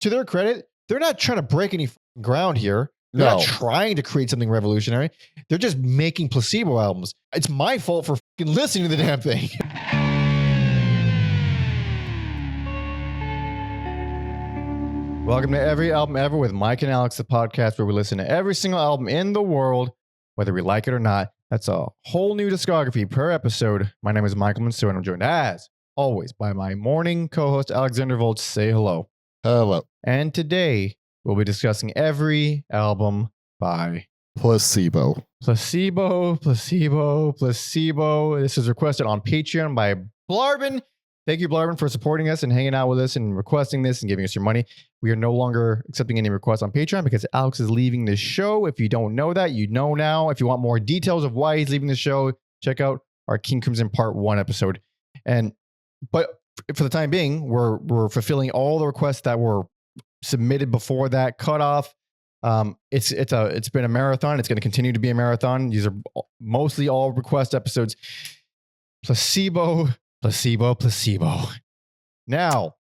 to their credit, they're not trying to break any ground here. They're not trying to create something revolutionary. They're just making Placebo albums. It's my fault for listening to the damn thing. Welcome to Every Album Ever with Mike and Alex, the podcast where we listen to every single album in the world, whether we like it or not. That's a whole new discography per episode. My name is Michael Mansour, and I'm joined, as always, by my morning co-host, Alexander Volch. Say hello. Hello. And today, we'll be discussing every album by Placebo. Placebo. This is requested on Patreon by Blarbin. Thank you, Blarbin, for supporting us and hanging out with us and requesting this and giving us your money. We are no longer accepting any requests on Patreon because Alex is leaving the show. If you don't know that, you know now. If you want more details of why he's leaving the show, check out our King Crimson Part 1 episode. But for the time being, we're fulfilling all the requests that were submitted before that cutoff. It's been a marathon. It's going to continue to be a marathon. These are mostly all request episodes. Placebo. Now,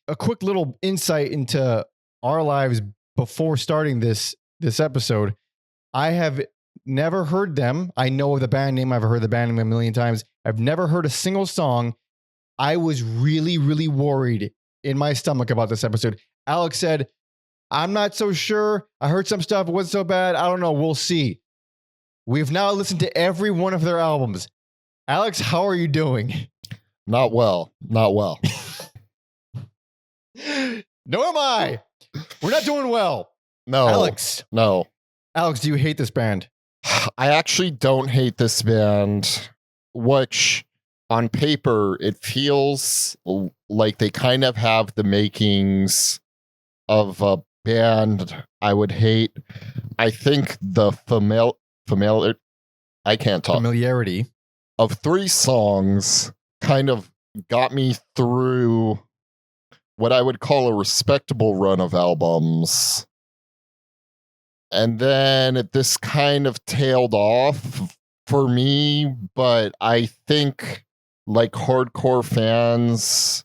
a quick little insight into our lives before starting this episode. I have never heard them. I know the band name. I've heard the band name a million times. I've never heard a single song. I was really, really worried in my stomach about this episode. Alex said, I'm not so sure. I heard some stuff. It wasn't so bad. I don't know. We'll see. We've now listened to every one of their albums. Alex, how are you doing? Not well. Nor am I. We're not doing well. No. Alex, do you hate this band? I actually don't hate this band, which on paper, it feels like they kind of have the makings of a band I would hate. I think the familiarity of 3 songs kind of got me through what I would call a respectable run of albums. And then this kind of tailed off for me, but I think like hardcore fans,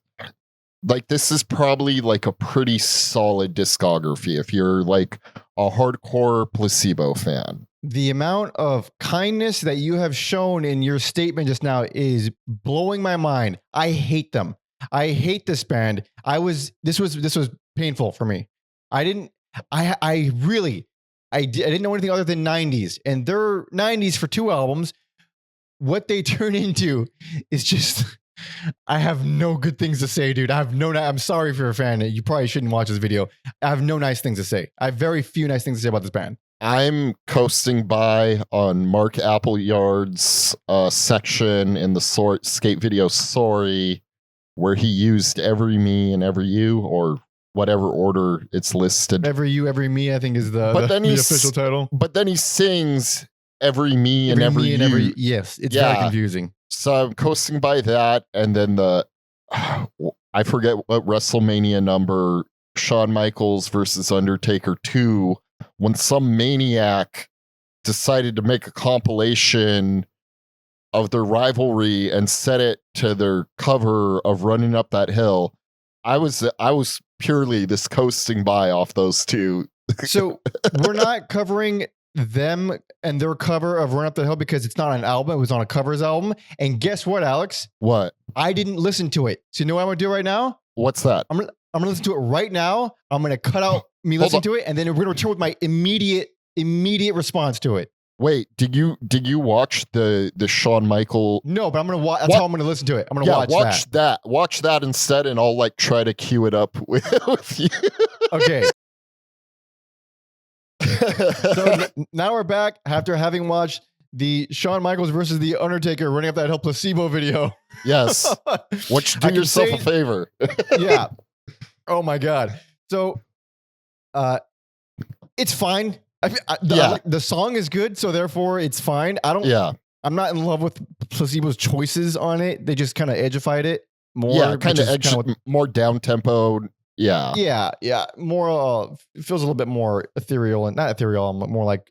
like this is probably like a pretty solid discography if you're like a hardcore Placebo fan. The amount of kindness that you have shown in your statement just now is blowing my mind. I hate them. I hate this band. This was painful for me. I didn't know anything other than 90s, and their 90s for 2 albums. What they turn into is just, I have no good things to say, dude. I'm sorry if you're a fan. You probably shouldn't watch this video. I have no nice things to say. I have very few nice things to say about this band. I'm coasting by on Mark Appleyard's section in the skate video Sorry, where he used every me and every you, or whatever order it's listed. Every you, every me, I think is the official title. But then he sings every me and every you. Yes, it's very confusing. So I'm coasting by that, and then I forget what WrestleMania number, Shawn Michaels versus Undertaker 2, when some maniac decided to make a compilation of their rivalry and set it to their cover of Running Up That Hill. I was purely this coasting by off those 2. So we're not covering them and their cover of Run Up the Hill because it's not an album. It was on a covers album. And guess what, Alex? What? I didn't listen to it. So you know what I'm going to do right now? What's that? I'm going to listen to it right now. I'm going to cut out me listening to it, and then we're going to return with my immediate response to it. Wait, did you watch the Shawn Michael? No, but I'm going to watch. That's how I'm going to listen to it. I'm going to watch that. Watch that instead, and I'll like try to cue it up with you. Okay. So now we're back after having watched the Shawn Michaels versus the Undertaker Running Up That Hill Placebo video. Yes. Do yourself a favor. Yeah. Oh my God. So, it's fine. The song is good, so therefore it's fine. I'm not in love with Placebo's choices on it. They just kind of edgified it more. Yeah, kind of more down tempo. Yeah. Yeah. More it feels a little bit more ethereal, and not ethereal, but more like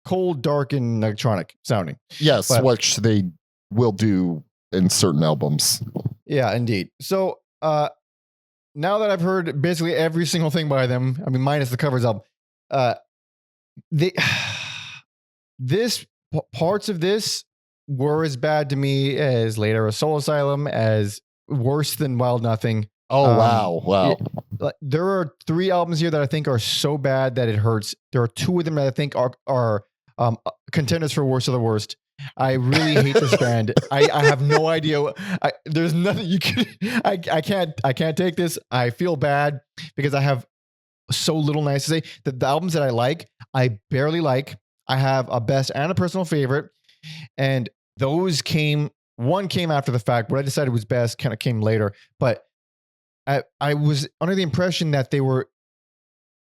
cold, dark, and electronic sounding. Yes, which they will do in certain albums. Yeah, indeed. So now that I've heard basically every single thing by them, I mean, minus the covers album, they parts of this were as bad to me as later a Soul Asylum, as worse than Wild Nothing. Oh, wow. There are 3 albums here that I think are so bad that it hurts. There are 2 of them that I think are contenders for worst of the worst. I really hate this band. I have no idea. There's nothing you can. I can't take this. I feel bad because I have so little nice to say. The albums that I like, I barely like. I have a best and a personal favorite, and those one came after the fact. What I decided was best kind of came later, but I was under the impression that they were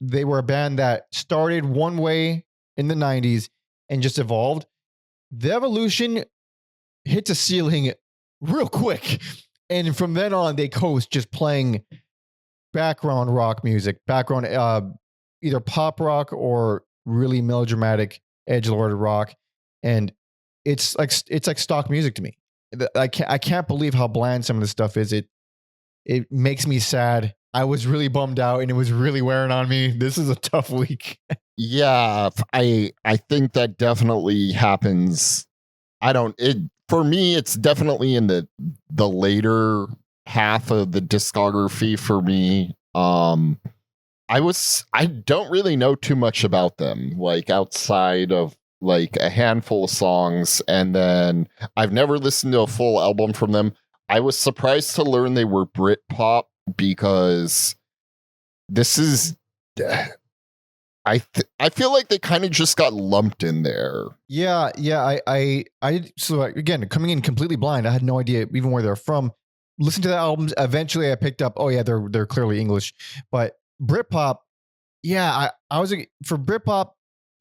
a band that started one way in the 90s and just evolved. The evolution hits a ceiling real quick. And from then on, they coast just playing background rock music, either pop rock or really melodramatic edgelord rock. And it's like stock music to me. I can't believe how bland some of this stuff is. It makes me sad. I was really bummed out and it was really wearing on me. This is a tough week. Yeah, I think that definitely happens. For me, it's definitely in the later half of the discography for me. I don't really know too much about them, like outside of like a handful of songs, and then I've never listened to a full album from them. I was surprised to learn they were Britpop because this is I feel like they kind of just got lumped in there. Yeah. So again, coming in completely blind, I had no idea even where they're from. Listen to the albums. Eventually, I picked up. Oh yeah, they're clearly English, but Britpop. Yeah, I was for Britpop.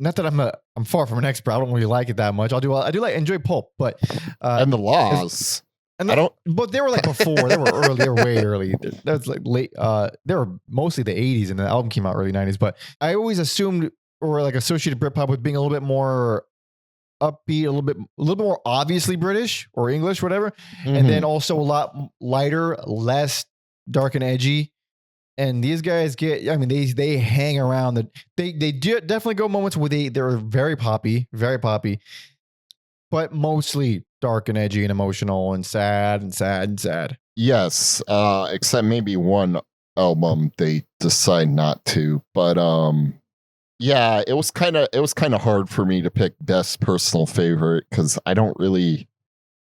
Not that I'm far from an expert. I don't really like it that much. I do enjoy pulp, but and the Laws. But they were like before. They were early. They were way early. That was like late. They were mostly the 80s, and the album came out early 90s. But I always assumed or like associated Britpop with being a little bit more upbeat, a little bit more obviously British or English, whatever, and then also a lot lighter, less dark and edgy. And these guys they hang around. They do definitely go moments where they're very poppy, but mostly dark and edgy and emotional and sad and sad and sad. Yes, except maybe one album they decide not to. But yeah, it was kind of hard for me to pick best personal favorite because I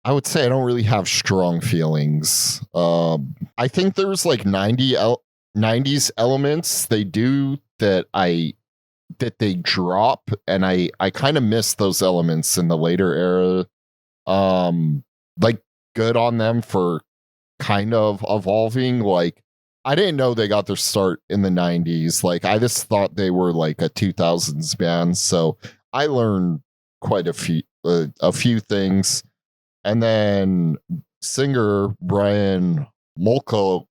would say I don't really have strong feelings. I think there's like 90s elements they do that they drop, and I kind of miss those elements in the later era. Like good on them for kind of evolving. Like I didn't know they got their start in the 90s. Like I just thought they were like a 2000s band. So I learned quite a few things. And then singer Brian Molko,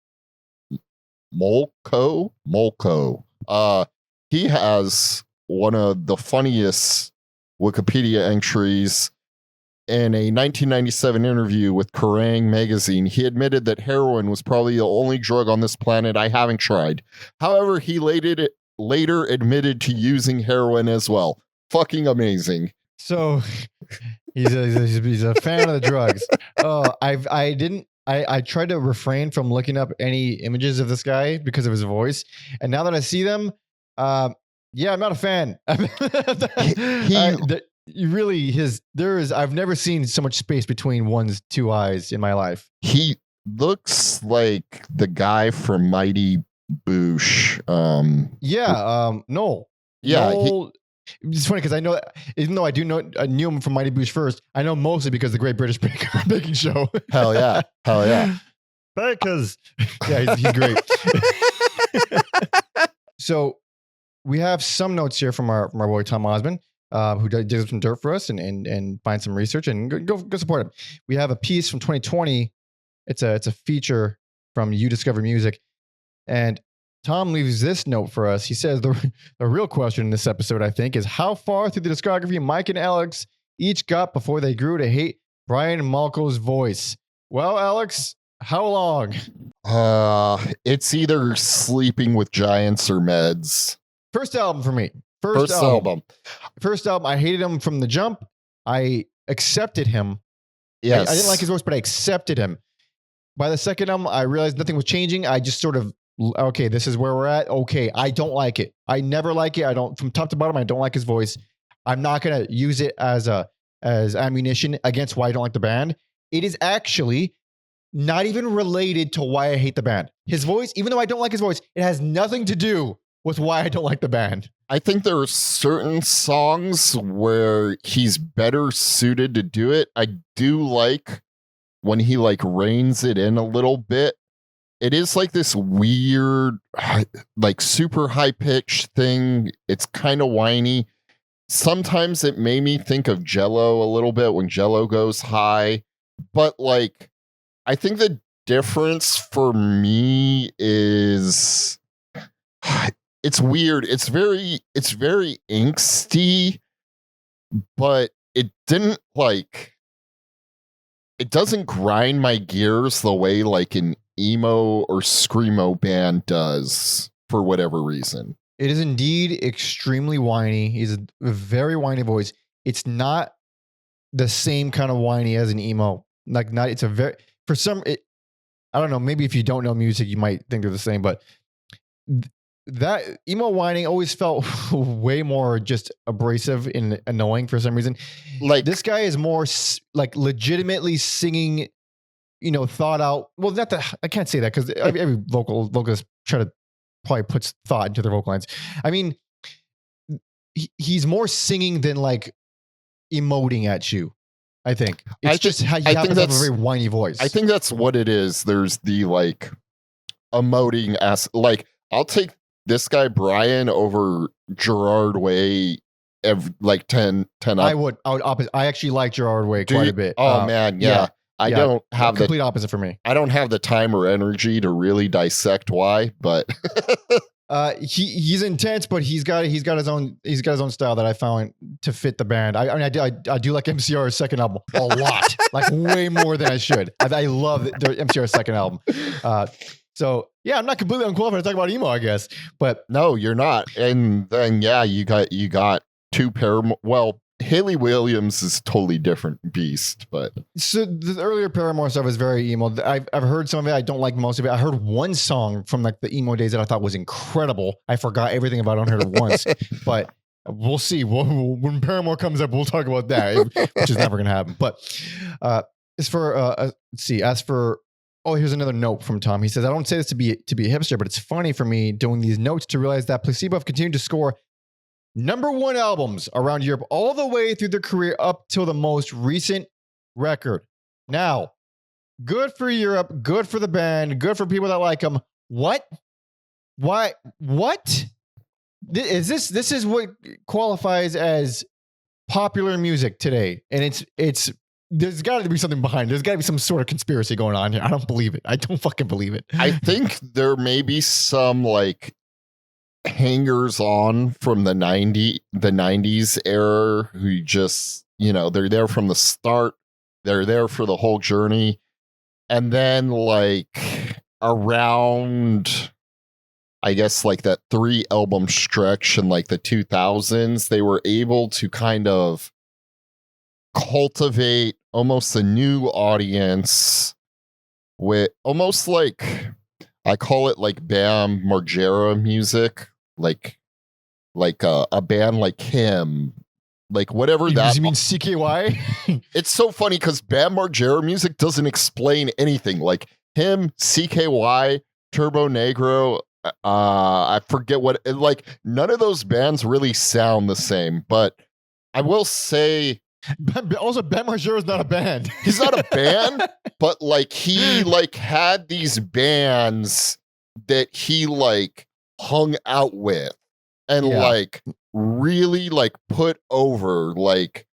he has one of the funniest Wikipedia entries. In a 1997 interview with Kerrang! Magazine, he admitted that heroin was probably the only drug on this planet I haven't tried. However, he later admitted to using heroin as well. Fucking amazing. So he's a fan of the drugs. Oh, I tried to refrain from looking up any images of this guy because of his voice, and now that I see them, yeah, I'm not a fan. I've never seen so much space between one's two eyes in my life. He looks like the guy from Mighty Boosh. Noel. Yeah. Noel, it's funny because I know, even though I knew him from Mighty Boosh first, I know mostly because of the Great British Baking Show. Hell yeah. Bakers. Yeah, he's great. So we have some notes here from our boy Tom Osman, who did some dirt for us and find some research and go support him. We have a piece from 2020. It's a feature from You Discover Music, and Tom leaves this note for us. He says the real question in this episode, I think, is how far through the discography Mike and Alex each got before they grew to hate Brian Malko's voice. Well, Alex, How long? It's either Sleeping with Giants or Meds. First album for me. First album. First album. I hated him from the jump. I accepted him. Yes. I didn't like his voice, but I accepted him. By the second album, I realized nothing was changing. I just sort of, okay, this is where we're at. Okay, I don't like it. I never like it. I don't, from top to bottom, I don't like his voice. I'm not gonna use it as ammunition against why I don't like the band. It is actually not even related to why I hate the band. His voice, even though I don't like his voice, it has nothing to do with why I don't like the band. I think there are certain songs where he's better suited to do it. I do like when he like reins it in a little bit. It is like this weird, like super high pitched thing. It's kind of whiny. Sometimes it made me think of Jello a little bit when Jello goes high. But like, I think the difference for me is it's weird. It's very angsty, but it didn't like, it doesn't grind my gears the way like an emo or screamo band does for whatever reason. It is indeed extremely whiny. He's a very whiny voice. It's not the same kind of whiny as an emo. Like not, it's a very, for some, I don't know, maybe if you don't know music, you might think they're the same, but that emo whining always felt way more just abrasive and annoying for some reason. Like this guy is more like legitimately singing, you know, thought out. Well, not that I can't say that because every vocalist try to probably puts thought into their vocal lines. I mean, he's more singing than like emoting at you. I think it's just how you happen to have a very whiny voice. I think that's what it is. There's the like emoting as like I'll take this guy Brian over Gerard Way like 10 I would opposite. I actually like Gerard Way quite a bit. Oh man, yeah. I don't have the complete opposite for me. I don't have the time or energy to really dissect why, but he's intense, but he's got his own style that I found to fit the band. I do like MCR's second album a lot, like way more than I should. I love the MCR's second album. So yeah, I'm not completely unqualified to talk about emo, I guess, but no, you're not. And then yeah, you got two Paramore. Well, Haley Williams is totally different beast, but so the earlier Paramore stuff is very emo. I've heard some of it. I don't like most of it. I heard one song from like the emo days that I thought was incredible. I forgot everything about it. I heard it once, but we'll see. When Paramore comes up, we'll talk about that, which is never going to happen. But as for oh, here's another note from Tom. He says, I don't say this to be a hipster, but it's funny for me doing these notes to realize that Placebo have continued to score #1 albums around Europe all the way through their career up till the most recent record. Now, good for Europe, good for the band, good for people that like them. What? Why? What? This is what qualifies as popular music today. And it's there's got to be something behind it. There's got to be some sort of conspiracy going on here. I don't believe it. I don't fucking believe it. I think there may be some like hangers on from the 90s era who just, you know, they're there from the start, they're there for the whole journey, and then like around I guess like that 3 album stretch in like the 2000s, they were able to kind of cultivate almost a new audience with almost like, I call it like Bam Margera music, like a band like him, like whatever that. You mean CKY? It's so funny because Bam Margera music doesn't explain anything. Like him, CKY, Turbo Negro. I forget what. Like none of those bands really sound the same. But I will say. Also, Bam Margera is not a band. He's not a band, but like he like had these bands that he like hung out with and like really like put over like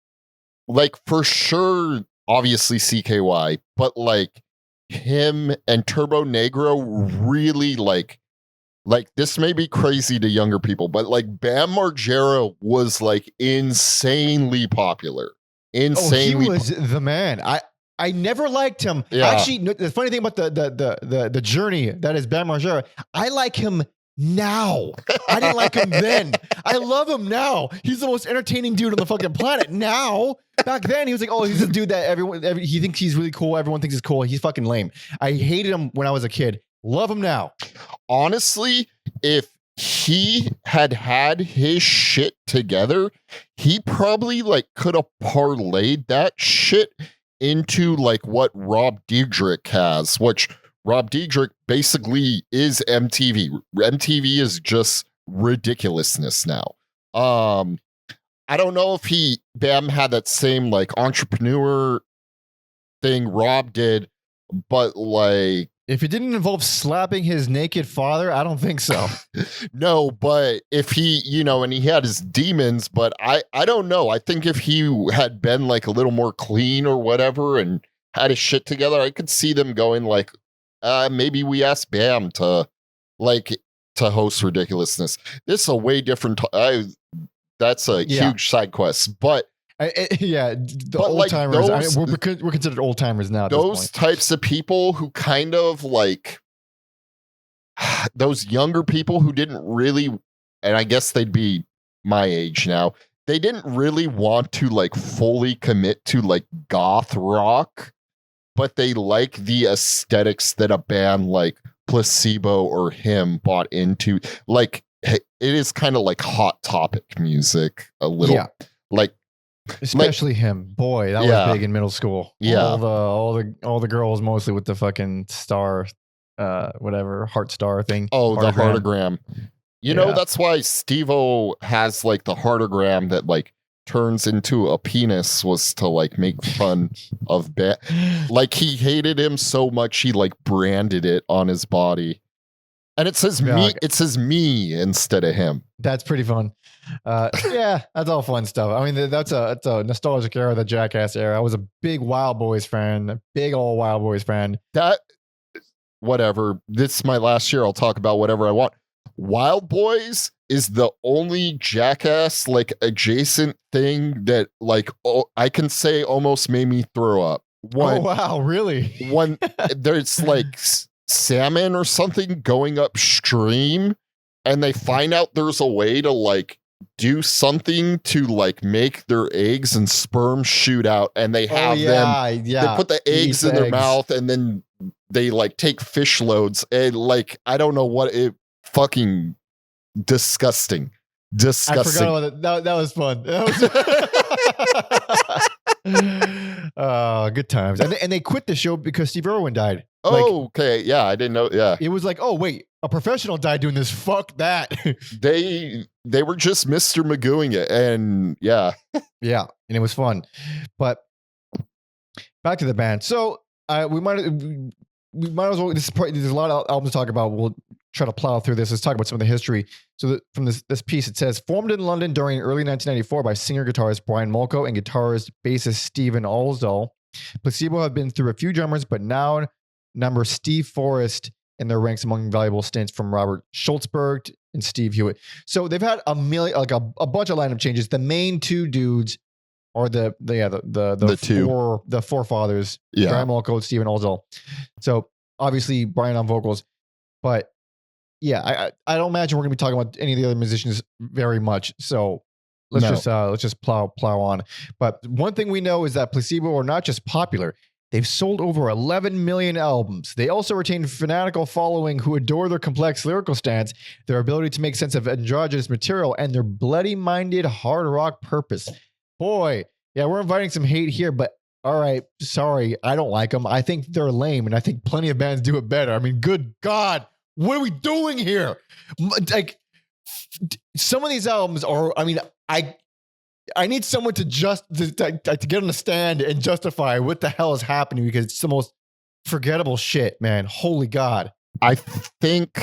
for sure obviously CKY, but like him and Turbo Negro really like this may be crazy to younger people, but like Bam Margera was like insanely popular. Insanely. Oh, he was the man. I never liked him. Yeah. Actually, the funny thing about the journey that is Bam Margera, I like him now. I didn't like him then. I love him now. He's the most entertaining dude on the fucking planet now. Back then, he was like, oh, he's a dude that he thinks he's really cool. Everyone thinks he's cool. He's fucking lame. I hated him when I was a kid. Love him now. Honestly, if he had his shit together, he probably like could have parlayed that shit into like what Rob Dyrdek has, which Rob Dyrdek basically is MTV. MTV is just ridiculousness now. I don't know if Bam had that same like entrepreneur thing Rob did, but like, if it didn't involve slapping his naked father, I don't think so. No, but if he, and he had his demons, but I don't know. I think if he had been like a little more clean or whatever and had his shit together, I could see them going like, maybe we ask Bam to host Ridiculousness. This is a way different. That's a huge side quest, but. Old timers. We're considered old timers now. Those types of people who kind of like those younger people who didn't really, and I guess they'd be my age now. They didn't really want to like fully commit to like goth rock, but they like the aesthetics that a band like Placebo or him bought into. Like it is kind of like Hot Topic music a little, like. Especially him, boy, that was big in middle school. Yeah, all the girls mostly with the fucking star, whatever heart star thing. Oh, the heartogram. That's why Steve-O has like the heartogram that like turns into a penis, was to like make fun of like he hated him so much he like branded it on his body. And it says me. It says me instead of him. That's pretty fun. That's all fun stuff. I mean, that's a nostalgic era, the Jackass era. I was a big Wild Boys fan, a big old Wild Boys fan. Whatever. This is my last year. I'll talk about whatever I want. Wild Boys is the only Jackass like adjacent thing that like I can say almost made me throw up. Oh wow, really? When there's like salmon or something going upstream and they find out there's a way to like do something to like make their eggs and sperm shoot out, and they have they put the eggs in their mouth and then they like take fish loads and like I don't know what it fucking disgusting. I forgot about that was fun. Good times. And they quit the show because Steve Irwin died. Oh, okay. Yeah, I didn't know. Yeah. It was like, oh, wait, a professional died doing this. Fuck that. They were just Mr. Magooing it. And yeah. Yeah. And it was fun. But back to the band. So we might as well, there's a lot of albums to talk about. We'll try to plow through this. Let's talk about some of the history. So from this piece, it says, formed in London during early 1994 by singer-guitarist Brian Molko and guitarist bassist Stephen Alsdal. Placebo have been through a few drummers, but now number Steve Forrest in their ranks among valuable stints from Robert Schultzberg and Steve Hewitt. So they've had a bunch of lineup changes. The main two dudes are the forefathers, Brian Molko and Stephen Alsdal. So obviously Brian on vocals, but yeah, I don't imagine we're gonna be talking about any of the other musicians very much. So let's just plow on. But one thing we know is that Placebo are not just popular. They've sold over 11 million albums. They also retain a fanatical following who adore their complex lyrical stance, their ability to make sense of androgynous material, and their bloody-minded hard rock purpose. Boy, yeah, we're inviting some hate here, but all right, sorry, I don't like them. I think they're lame, and I think plenty of bands do it better. I mean, good God, what are we doing here? Like, some of these albums are, I mean, I need someone to get on the stand and justify what the hell is happening, because it's the most forgettable shit, man. Holy God. I think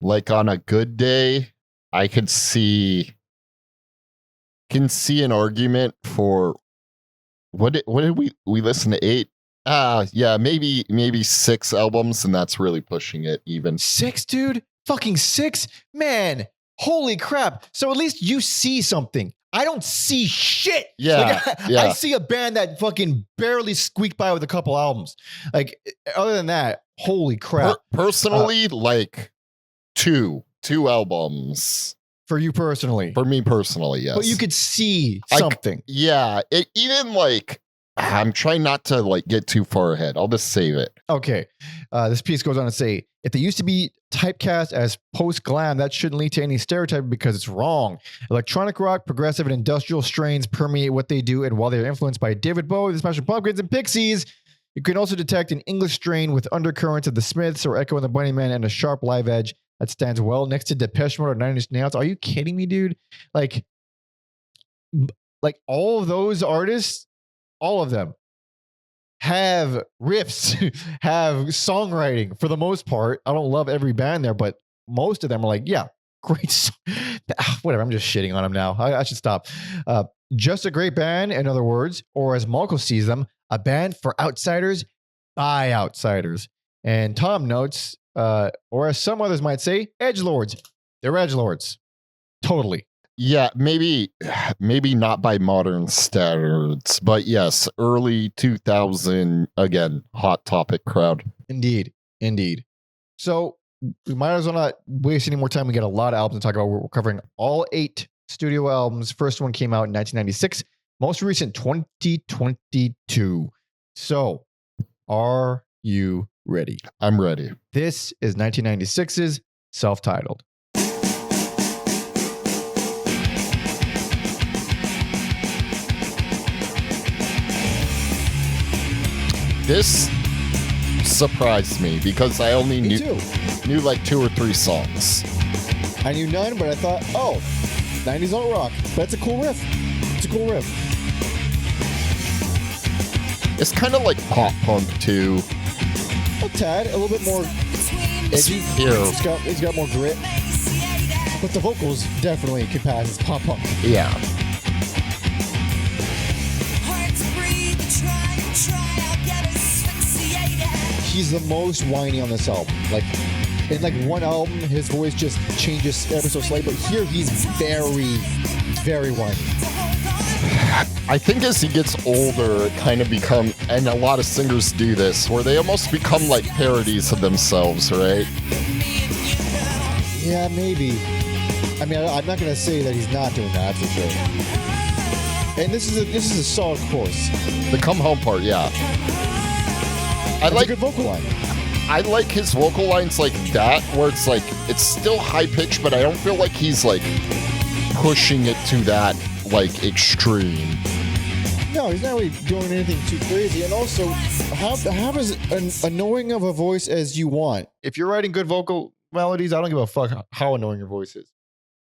like on a good day, I can see an argument for what did we listen to 8? Yeah, maybe 6 albums, and that's really pushing it even. 6, dude? Fucking 6? Man. Holy crap. So at least you see something. I don't see shit. Yeah, yeah. I see a band that fucking barely squeaked by with a couple albums. Like, other than that, holy crap. Personally, like two albums. For you personally. For me personally, yes. But you could see something. Even like, I'm trying not to like get too far ahead. I'll just save it. Okay. This piece goes on to say, if they used to be typecast as post-glam, that shouldn't lead to any stereotype because it's wrong. Electronic rock, progressive, and industrial strains permeate what they do, and while they're influenced by David Bowie, the Smashing Pumpkins, and Pixies, you can also detect an English strain with undercurrents of the Smiths or Echo and the Bunnymen and a sharp live edge that stands well next to Depeche Mode or Nine Inch Nails. Are you kidding me, dude? Like all of those artists, all of them have riffs, have songwriting for the most part. I don't love every band there, but most of them are like, yeah, great. Whatever. I'm just shitting on them now. I should stop. Just a great band, in other words, or as Marco sees them, a band for outsiders by outsiders. And Tom notes, or as some others might say, edgelords. They're edgelords. Totally. Yeah, maybe not by modern standards, but yes, early 2000, again, hot topic crowd. Indeed. So we might as well not waste any more time. We got a lot of albums to talk about. We're covering all 8 studio albums. First one came out in 1996. Most recent, 2022. So are you ready? I'm ready. This is 1996's Self-Titled. This surprised me because I only knew like 2 or 3 songs. I knew none, but I thought, 90s alt rock. That's a cool riff. It's a cool riff. It's kind of like pop punk too. A tad, a little bit more edgy. Here. It's got more grit. But the vocals definitely can pass as pop punk. Yeah. He's the most whiny on this album. Like, in like one album, his voice just changes ever so slightly, but here he's very, very whiny. I think as he gets older, it kind of becomes, and a lot of singers do this, where they almost become like parodies of themselves, right? Yeah, maybe. I mean, I'm not going to say that he's not doing that, for sure. And this is a solid course. The come home part, yeah. That's a good vocal line. I like his vocal lines like that, where it's like, it's still high pitched, but I don't feel like he's like pushing it to that like extreme. No, he's not really doing anything too crazy. And also, have as annoying of a voice as you want. If you're writing good vocal melodies, I don't give a fuck how annoying your voice is.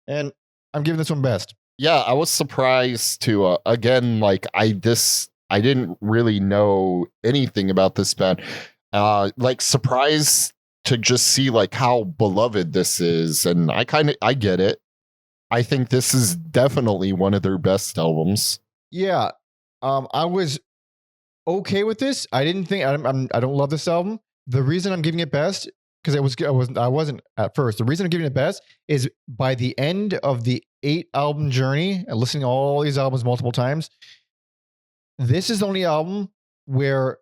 And I'm giving this one best. Yeah, I was surprised to, again, like I didn't really know anything about this band. Like surprised to just see like how beloved this is. And I get it. I think this is definitely one of their best albums. Yeah. I was okay with this. I didn't think I don't love this album. The reason I'm giving it best, because I wasn't at first. The reason I'm giving it best is by the end of the 8 album journey and listening to all these albums multiple times, this is the only album where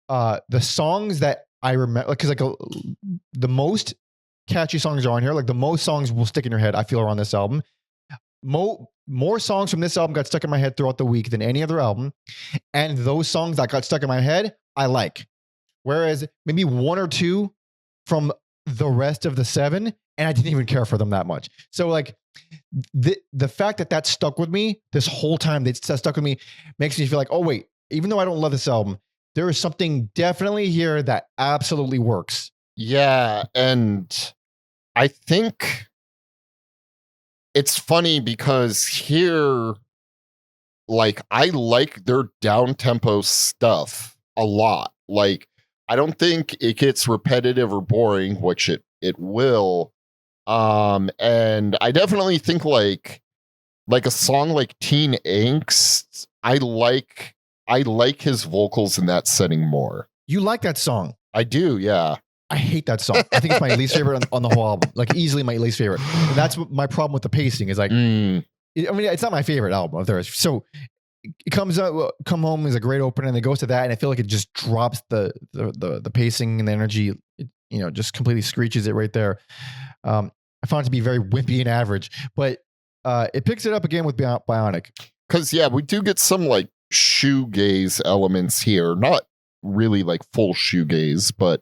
the songs that I remember, because like the most catchy songs are on here. Like the most songs will stick in your head, I feel, are on this album. More songs from this album got stuck in my head throughout the week than any other album. And those songs that got stuck in my head, I like. Whereas maybe 1 or 2 from the rest of the 7, and I didn't even care for them that much. So like the fact that stuck with me this whole time, that stuck with me, makes me feel like, oh wait, even though I don't love this album, there is something definitely here that absolutely works. Yeah, and I think it's funny because here, like, I like their down-tempo stuff a lot. Like, I don't think it gets repetitive or boring, which it will. And I definitely think like a song like Teen Angst, I like his vocals in that setting more. You like that song? I do, yeah. I hate that song. I think it's my least favorite on the whole album. Like easily my least favorite. And that's my problem with the pacing is like, I mean, it's not my favorite album of theirs. So it comes out, Come Home is a great opener, and it goes to that, and I feel like it just drops the pacing and the energy. It, just completely screeches it right there. I found it to be very wimpy and average, but it picks it up again with Bionic. Because we do get some like shoegaze elements here, not really like full shoegaze, but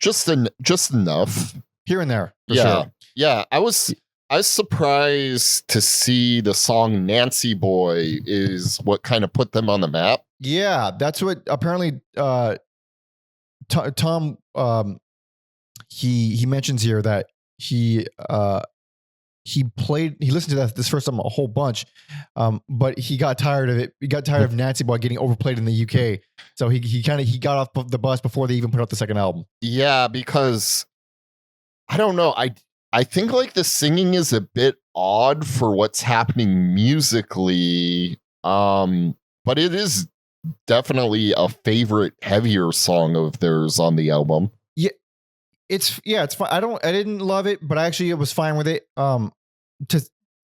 just enough here and there. For yeah, sure. yeah. I was surprised to see the song "Nancy Boy" is what kind of put them on the map. Yeah, that's what apparently Tom he mentions here that he listened to this first time a whole bunch, but he got tired of it. He got tired of Nancy Boy getting overplayed in the UK, so he got off the bus before they even put out the second album. Yeah, because I don't know. I think like the singing is a bit odd for what's happening musically, but it is definitely a favorite heavier song of theirs on the album. Yeah, it's fine. I didn't love it, but I was fine with it.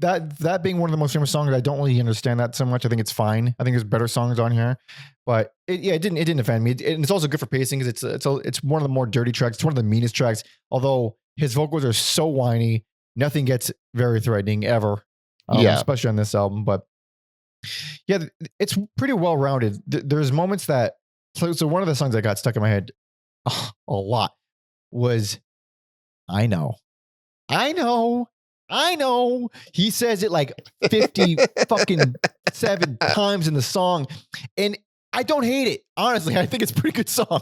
That being one of the most famous songs, I don't really understand that so much. I think it's fine. I think there's better songs on here, but it didn't offend me. And it's also good for pacing because it's one of the more dirty tracks. It's one of the meanest tracks. Although his vocals are so whiny, nothing gets very threatening ever. Especially on this album. But yeah, it's pretty well rounded. There's moments that so one of the songs that got stuck in my head a lot was I know. He says it like 50 fucking 7 times in the song, and I don't hate it. Honestly, I think it's a pretty good song.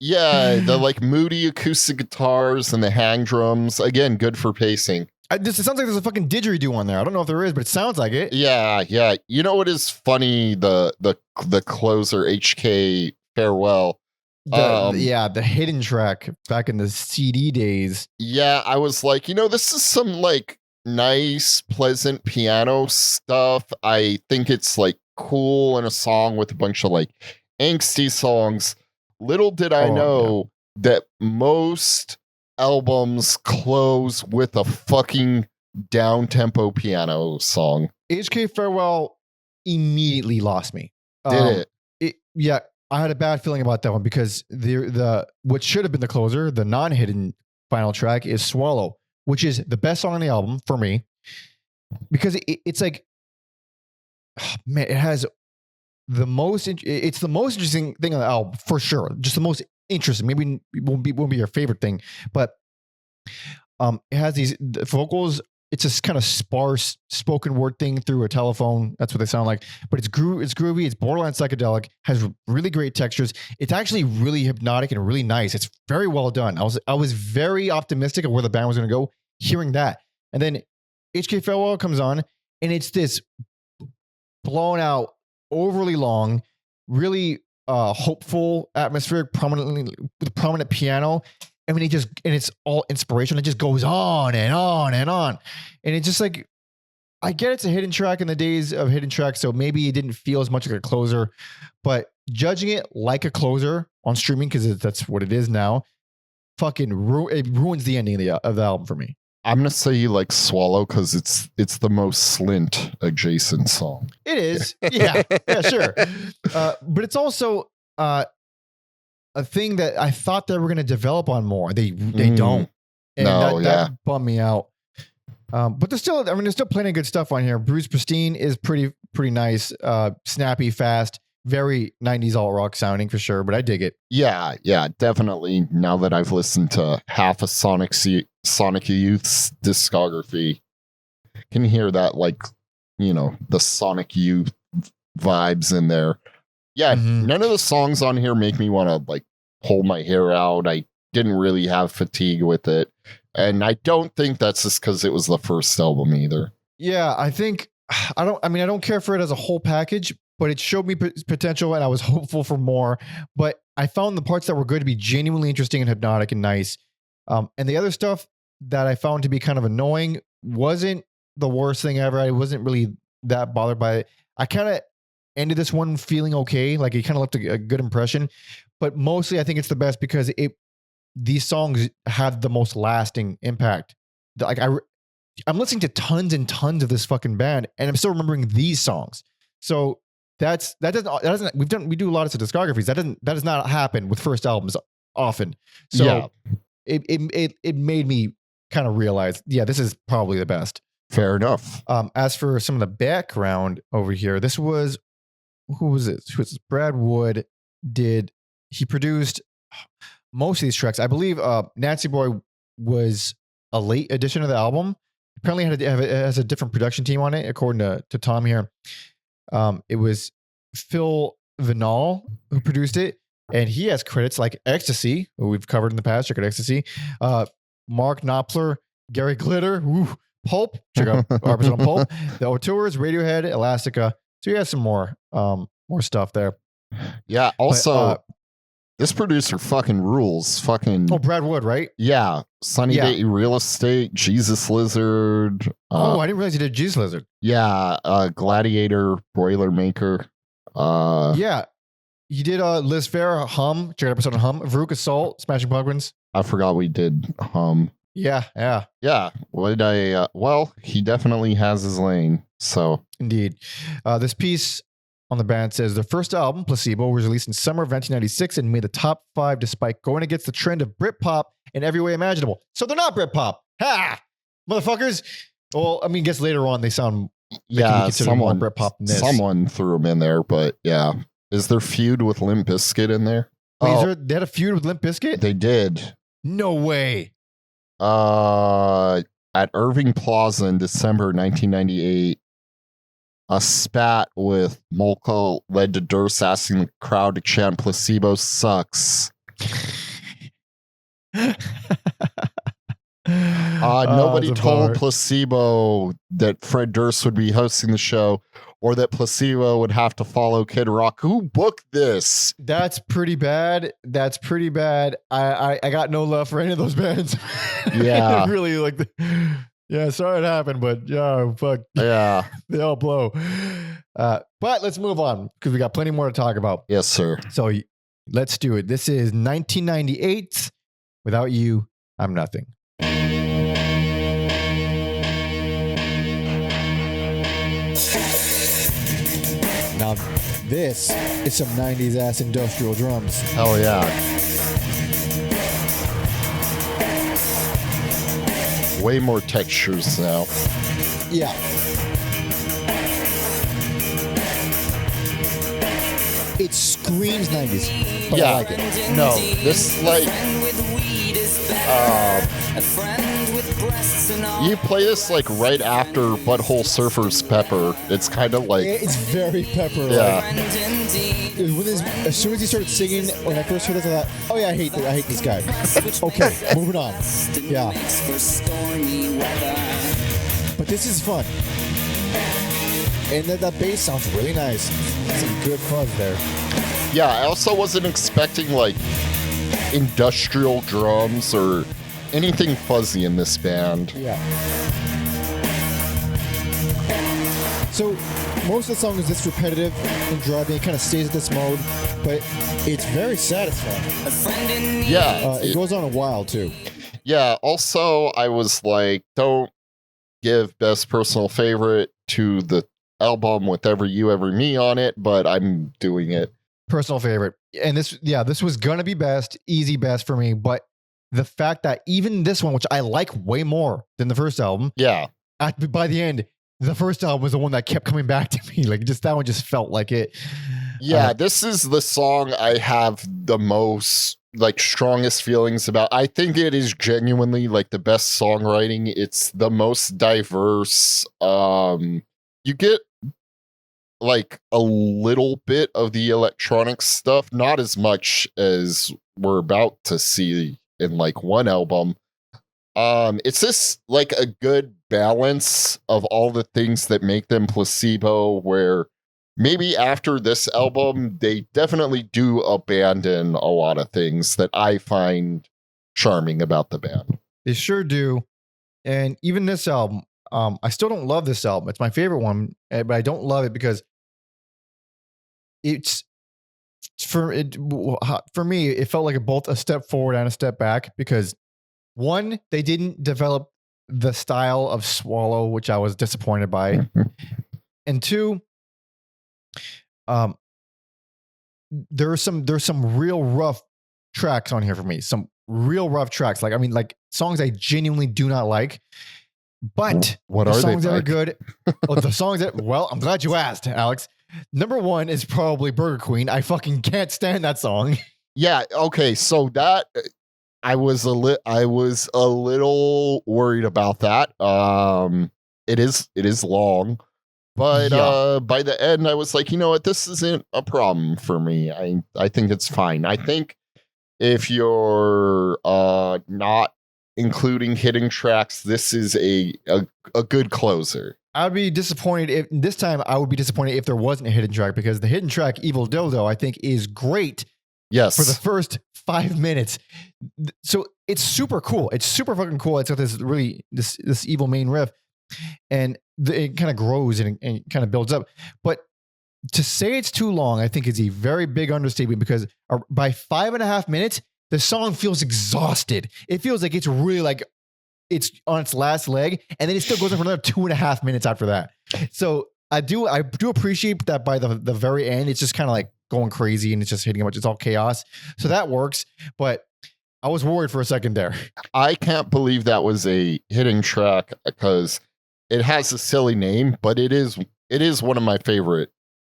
Yeah, the like moody acoustic guitars and the hang drums, again, good for pacing. It sounds like there's a fucking didgeridoo on there. I don't know if there is, but it sounds like it. Yeah. You know what is funny? The closer, HK Farewell. The hidden track back in the CD days. Yeah, I was like, this is some like nice, pleasant piano stuff. I think it's like cool in a song with a bunch of like angsty songs. Little did I know that most albums close with a fucking down-tempo piano song. HK Farewell immediately lost me. Did it? Yeah, I had a bad feeling about that one because the what should have been the closer, the non-hidden final track is Swallow, which is the best song on the album for me because it's like, man, it has it's the most interesting thing on the album for sure. Just the most interesting. Maybe it won't be your favorite thing, but it has the vocals. It's just kind of sparse spoken word thing through a telephone. That's what they sound like. But it's groovy. It's borderline psychedelic. Has really great textures. It's actually really hypnotic and really nice. It's very well done. I was very optimistic of where the band was going to go hearing that. And then HK Farewell comes on, and it's this blown out, overly long, really hopeful, atmospheric, prominent piano. I mean, it's all inspiration. It just goes on and on and on. And it's just like, I get it's a hidden track in the days of hidden tracks, so maybe it didn't feel as much like a closer, but judging it like a closer on streaming, because that's what it is now, fucking it ruins the ending of the album for me. I'm going to say you like Swallow because it's the most Slint adjacent song. It is. Yeah, sure. But it's also a thing that I thought they were going to develop on more. They don't. And that bummed me out. But there's still plenty of good stuff on here. Bruce Pristine is pretty nice, snappy, fast, very 90s alt rock sounding for sure, but I dig it. Yeah, definitely. Now that I've listened to half of Sonic Youth's discography, can hear that, like, the Sonic Youth vibes in there. Yeah, None of the songs on here make me want to like pull my hair out. I didn't really have fatigue with it. And I don't think that's just because it was the first album either. Yeah, I don't care for it as a whole package, but it showed me potential and I was hopeful for more. But I found the parts that were good to be genuinely interesting and hypnotic and nice. And the other stuff that I found to be kind of annoying wasn't the worst thing ever. I wasn't really that bothered by it. I kind of ended this one feeling okay. Like it kind of left a good impression, but mostly I think it's the best because these songs have the most lasting impact. Like I'm listening to tons and tons of this fucking band, and I'm still remembering these songs. So that doesn't we do a lot of discographies. That does not happen with first albums often. So Yeah. it made me kind of realize, yeah, this is probably the best. Fair enough. As for some of the background over here, this was who was it? Brad Wood he produced most of these tracks. I believe Nancy Boy was a late addition to the album. Apparently it has a different production team on it, according to Tom here. It was Phil Vinal who produced it, and he has credits like Ecstasy, who we've covered in the past. Check out Ecstasy. Mark Knopfler, Gary Glitter, Pulp. Check out our episode on Pulp. The Auteurs, Radiohead, Elastica. So he has some more stuff there. Yeah. Also, this producer fucking rules. Fucking. Oh, Brad Wood, right? Yeah. Sunny Day Real Estate, Jesus Lizard. I didn't realize he did Jesus Lizard. Yeah. Gladiator, Boilermaker. Yeah. You did Liz Fair, Hum. Check out episode on Hum. Veruca Salt, Smashing Pumpkins. I forgot we did Hum. Yeah. Well, he definitely has his lane. So indeed. This piece on the band says the first album, Placebo, was released in summer of 1996 and made the top 5 despite going against the trend of Britpop in every way imaginable. So they're not Britpop. Ha! Motherfuckers. Well, I mean, I guess later on they sound someone more Britpop than this. Someone threw them in there, but yeah. Is there feud with Limp Bizkit in there? Wait, they had a feud with Limp Bizkit? They did. No way. At Irving Plaza in December 1998, a spat with Molko led to Durst asking the crowd to chant "Placebo sucks." Nobody told Placebo that Fred Durst would be hosting the show, or that Placebo would have to follow Kid Rock. Who booked this? That's pretty bad. I got no love for any of those bands. Yeah. Really sorry it happened, but yeah, fuck. Yeah. They all blow. But let's move on because we got plenty more to talk about. Yes, sir. So let's do it. This is 1998. Without You, I'm Nothing. Now, this is some 90s ass industrial drums. Hell yeah. Way more textures now. Yeah. It screams 90s, but I like it. No, this you play this right after Butthole Surfer's Pepper. It's kind of like it's very Pepper. Yeah. As soon as he started singing, when I first heard this, I thought, oh yeah, I hate this guy. Okay, moving on. Yeah. But this is fun. And that bass sounds really nice. Some good fuzz there. Yeah, I also wasn't expecting industrial drums or anything fuzzy in this band. Yeah. So most of the song is just repetitive and driving. It kind of stays at this mode, but it's very satisfying. Yeah. It goes on a while too. Yeah. Also, I was like, don't give best personal favorite to the album with Ever You, Ever Me on it, but I'm doing it. Personal favorite. And this was gonna be best, easy best for me, but the fact that even this one, which I like way more than the first album, by the end, the first album was the one that kept coming back to me. That one just felt like it. Yeah, this is the song I have the most strongest feelings about. I think it is genuinely the best songwriting. It's the most diverse. You get a little bit of the electronic stuff, not as much as we're about to see in one album. It's just a good balance of all the things that make them Placebo, where maybe after this album they definitely do abandon a lot of things that I find charming about the band. They sure do. And even this album, I still don't love this album. It's my favorite one, but I don't love it because it's for me, it felt like both a step forward and a step back because one, they didn't develop the style of Swallow, which I was disappointed by. And two, there's some real rough tracks on here for me. Some real rough tracks. Like, I mean, like songs I genuinely do not like. But what the are songs they that are like? good, the songs that, well, I'm glad you asked, Alex. Number one is probably Burger Queen. I fucking can't stand that song. Yeah. Okay. So that I was a little worried about that. It is long, but Yeah. by the end, I was like, you know what, this isn't a problem for me. I think it's fine. I think if you're not including hidden tracks, this is a good closer. I'd be disappointed if this time I would be disappointed if there wasn't a hidden track, because the hidden track Evil Dildo I think is great Yes. for the first 5 minutes. So it's super cool. It's super fucking cool. It's got this evil main riff, and it kind of grows and kind of builds up. But to say it's too long, I think is a very big understatement, because by 5.5 minutes, the song feels exhausted. It feels like it's really like it's on its last leg, and then it still goes on for another 2.5 minutes after that. So I do appreciate that by the very end, it's just kind of like going crazy and it's just hitting a bunch. It's all chaos. So that works. But I was worried for a second there. I can't believe that was a hidden track, because it has a silly name, but it is one of my favorite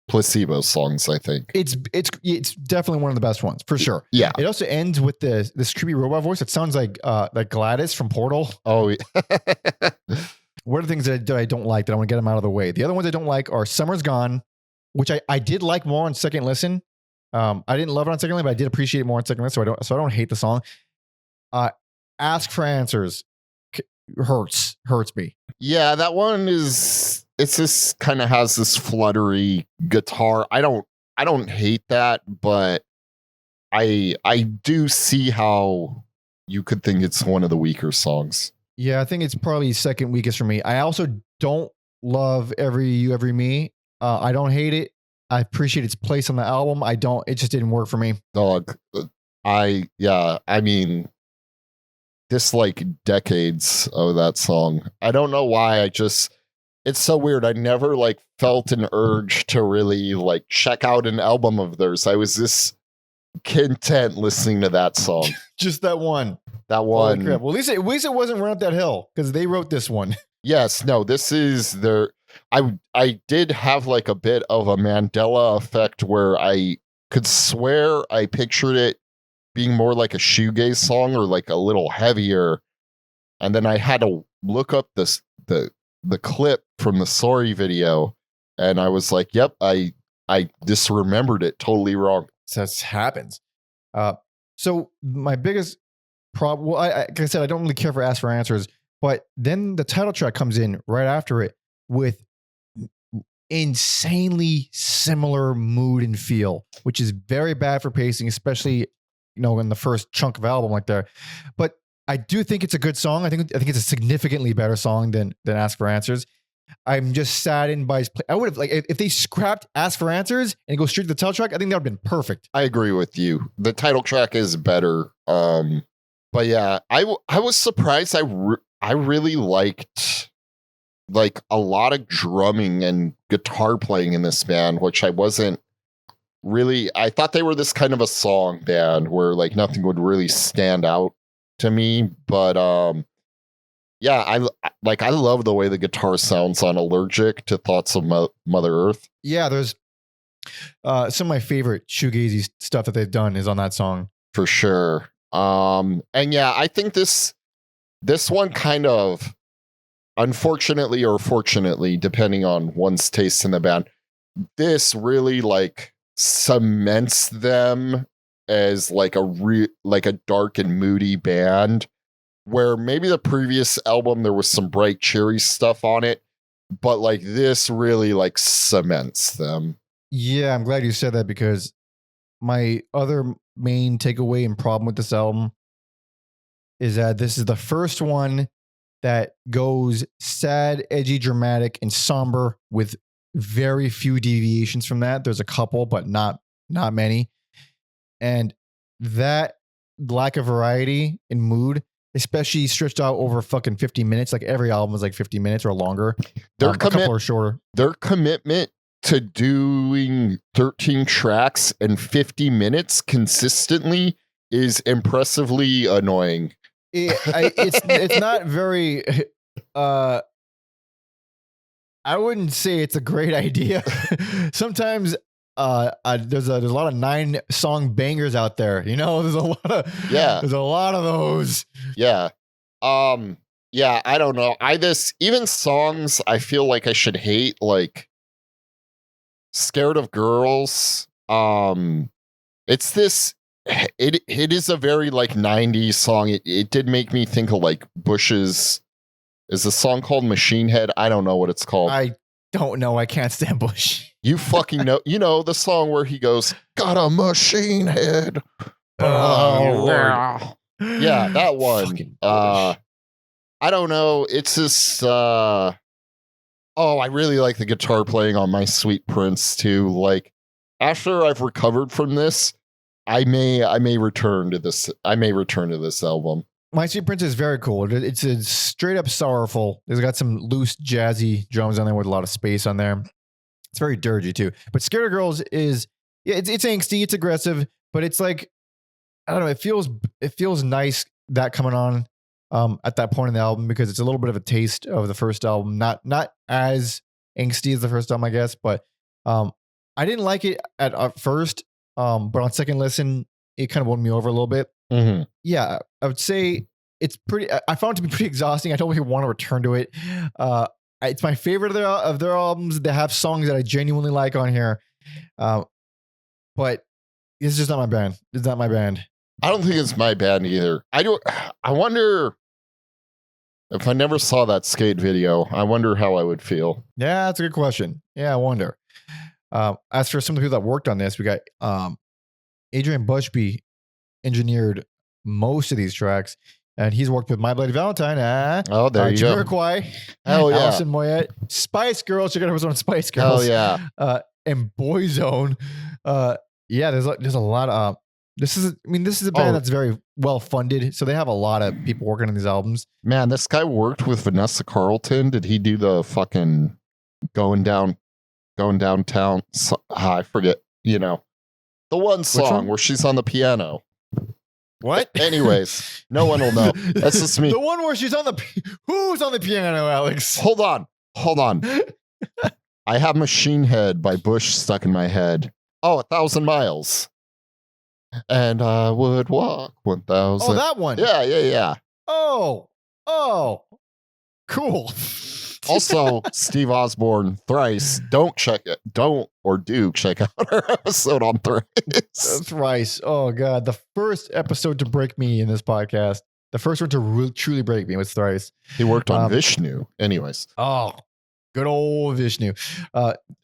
Placebo songs, I think. It's definitely one of the best ones for sure. Yeah. It also ends with this creepy robot voice. It sounds like Gladys from Portal. Oh, yeah. What are the things that I don't like that I want to get them out of the way? The other ones I don't like are Summer's Gone, which I did like more on second listen. I didn't love it on second listen, but I did appreciate it more on second listen. So I don't hate the song. Ask for Answers hurts me. Yeah, that one is, it's just kind of has this fluttery guitar. I don't hate that, but I do see how you could think it's one of the weaker songs. Yeah, I think it's probably second weakest for me. I also don't love Every You, Every Me. I don't hate it. I appreciate its place on the album. It just didn't work for me. Dog. I mean, this like decades of that song. I don't know why. It's so weird. I never like felt an urge to really like check out an album of theirs. I was just content listening to that song. Just that one. That one. Holy crap. Well, at least it wasn't Run Up That Hill, because they wrote this one. Yes, no, this is their. I did have like a bit of a Mandela effect where I could swear I pictured it being more like a shoegaze song or like a little heavier, and then I had to look up the clip from the Sorry video, and I was like, "Yep, I just remembered it totally wrong." That happens. So my biggest problem, well, like I said, I don't really care for Ask for Answers, but then the title track comes in right after it with insanely similar mood and feel, which is very bad for pacing, especially in the first chunk of album like that. But I do think it's a good song. I think it's a significantly better song than Ask for Answers. I'm just saddened by his play. I would have if they scrapped Ask for Answers and go straight to the title track, I think that would have been perfect. I agree with you. The title track is better. But yeah, I was surprised. I really liked like a lot of drumming and guitar playing in this band, which I wasn't really. I thought they were this kind of a song band where like nothing would really stand out to me. But yeah, I love the way the guitar sounds on Allergic to Thoughts of Mother Earth. Yeah, there's some of my favorite shoegazy stuff that they've done is on that song. For sure. And yeah, I think this one kind of, unfortunately or fortunately, depending on one's taste in the band, this really like cements them as like a dark and moody band, where maybe the previous album there was some bright cheery stuff on it, but like this really like cements them. Yeah, I'm glad you said that, because my other main takeaway and problem with this album is that this is the first one that goes sad, edgy, dramatic, and somber with very few deviations from that. There's a couple, but not many. And that lack of variety in mood especially stretched out over fucking 50 minutes. Like every album is like 50 minutes or longer. Their A couple are shorter. Their commitment to doing 13 tracks and 50 minutes consistently is impressively annoying. It's not very. I wouldn't say it's a great idea. Sometimes there's a lot of 9-song bangers out there. You know, there's a lot of those. Yeah. Yeah, I don't know. Even songs I feel like I should hate, like Scared of Girls. It's this it is a very like 90s song. It did make me think of like Bush's. Is the song called Machine Head? I don't know what it's called. I don't know. I can't stand Bush. You fucking know. You know the song where he goes, "Got a machine head." Oh, yeah, that one. I don't know. It's just. I really like the guitar playing on My Sweet Prince too. Like after I've recovered from this, I may return to this. I may return to this album. My Sweet Prince is very cool. It's a straight up sorrowful. It's got some loose jazzy drums on there with a lot of space on there. It's very dirgy too. But Scared of Girls is it's angsty, it's aggressive, but it's like I don't know. It feels nice that coming on at that point in the album because it's a little bit of a taste of the first album. Not as angsty as the first album, I guess, but I didn't like it at first. But on second listen, it kind of won me over a little bit. Mm-hmm. Yeah, I would say it's pretty. I found it to be pretty exhausting. I don't really want to return to it. It's my favorite of their albums. They have songs that I genuinely like on here, but it's just not my band. It's not my band. I don't think it's my band either. I wonder if I never saw that skate video. I wonder how I would feel. Yeah, that's a good question. Yeah, I wonder. As for some of the people that worked on this, we got Adrian Bushby engineered most of these tracks, and he's worked with My Bloody Valentine. There you go. Jamiroquai, Hell yeah. Alison Moyet, Spice Girls. Check out episode on Spice Girls. Hell yeah. And Boyzone. Yeah, there's a lot of. This is a band that's very well funded, so they have a lot of people working on these albums. Man, this guy worked with Vanessa Carlton. Did he do the fucking going downtown? I forget. You know, the one song where she's on the piano. What? Anyways, no one will know. That's just me. The one where she's on who's on the piano, Alex? Hold on. I have Machine Head by Bush stuck in my head. 1,000 miles. And I would walk 1,000. Oh, that one. Yeah. Oh, cool. Also, Steve Osborne, Thrice. Do check out our episode on Thrice. Thrice. Oh God, the first episode to break me in this podcast. The first one to truly break me was Thrice. He worked on Vishnu. Anyways. Oh, good old Vishnu.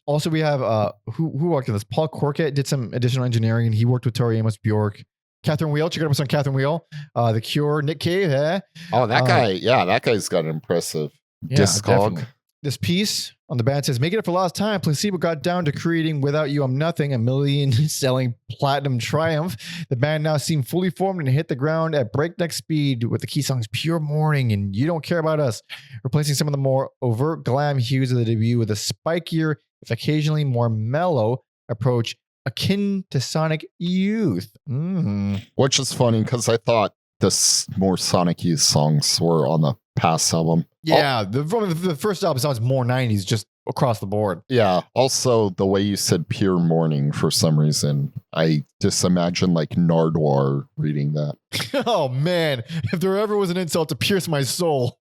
Also, we have who worked on this? Paul Corkett did some additional engineering, and he worked with Tori Amos, Bjork, Catherine Wheel. Check out episode on Catherine Wheel. The Cure, Nick Cave. Oh, that guy. Yeah, that guy's got an impressive. Yeah, Discog. This piece on the band says, "Make it up for lost time. Placebo got down to creating Without You I'm Nothing, a million-selling platinum triumph. The band now seem fully formed and hit the ground at breakneck speed with the key songs Pure Morning and You Don't Care About Us, replacing some of the more overt glam hues of the debut with a spikier, if occasionally more mellow approach akin to Sonic Youth." Which is funny because I thought the more Sonic Youth songs were on the past album. Yeah, the first album sounds more 90s just across the board. Yeah. Also, the way you said Pure Morning, for some reason, I just imagine like Nardwar reading that. Oh, man. If there ever was an insult to pierce my soul.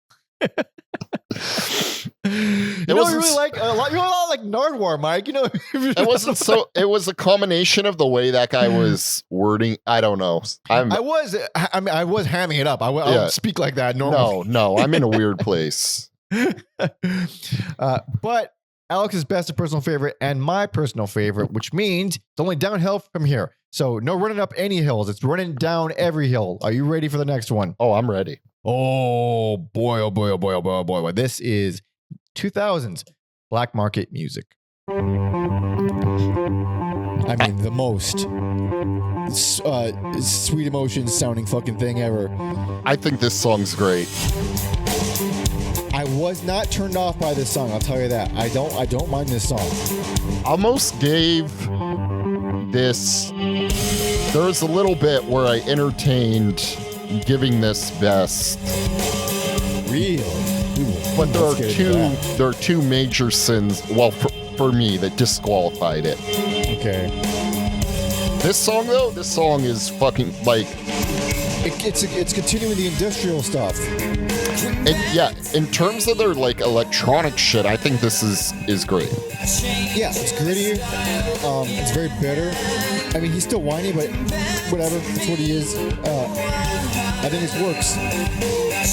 You really like a lot like Nardwar, Mike. You know, it wasn't so. It was a combination of the way that guy was wording. I don't know. I was hamming it up. I would speak like that normally. No, I'm in a weird place. But Alex's best and personal favorite, and my personal favorite, which means it's only downhill from here. So no running up any hills. It's running down every hill. Are you ready for the next one? Oh, I'm ready. Oh boy, oh boy, oh boy, oh boy, oh boy. Well, this is 2000s black market music. I mean, the most Sweet Emotions sounding fucking thing ever. I think this song's great. I was not turned off by this song, I'll tell you that. I don't mind this song. Almost gave this. There was a little bit where I entertained giving this best. Really? But there are two major sins, well, for me, that disqualified it. Okay. This song is fucking, like... It's continuing the industrial stuff. Yeah, in terms of their, like, electronic shit, I think this is great. Yeah, it's gritty. It's very bitter. I mean, he's still whiny, but whatever. That's what he is. I think it works.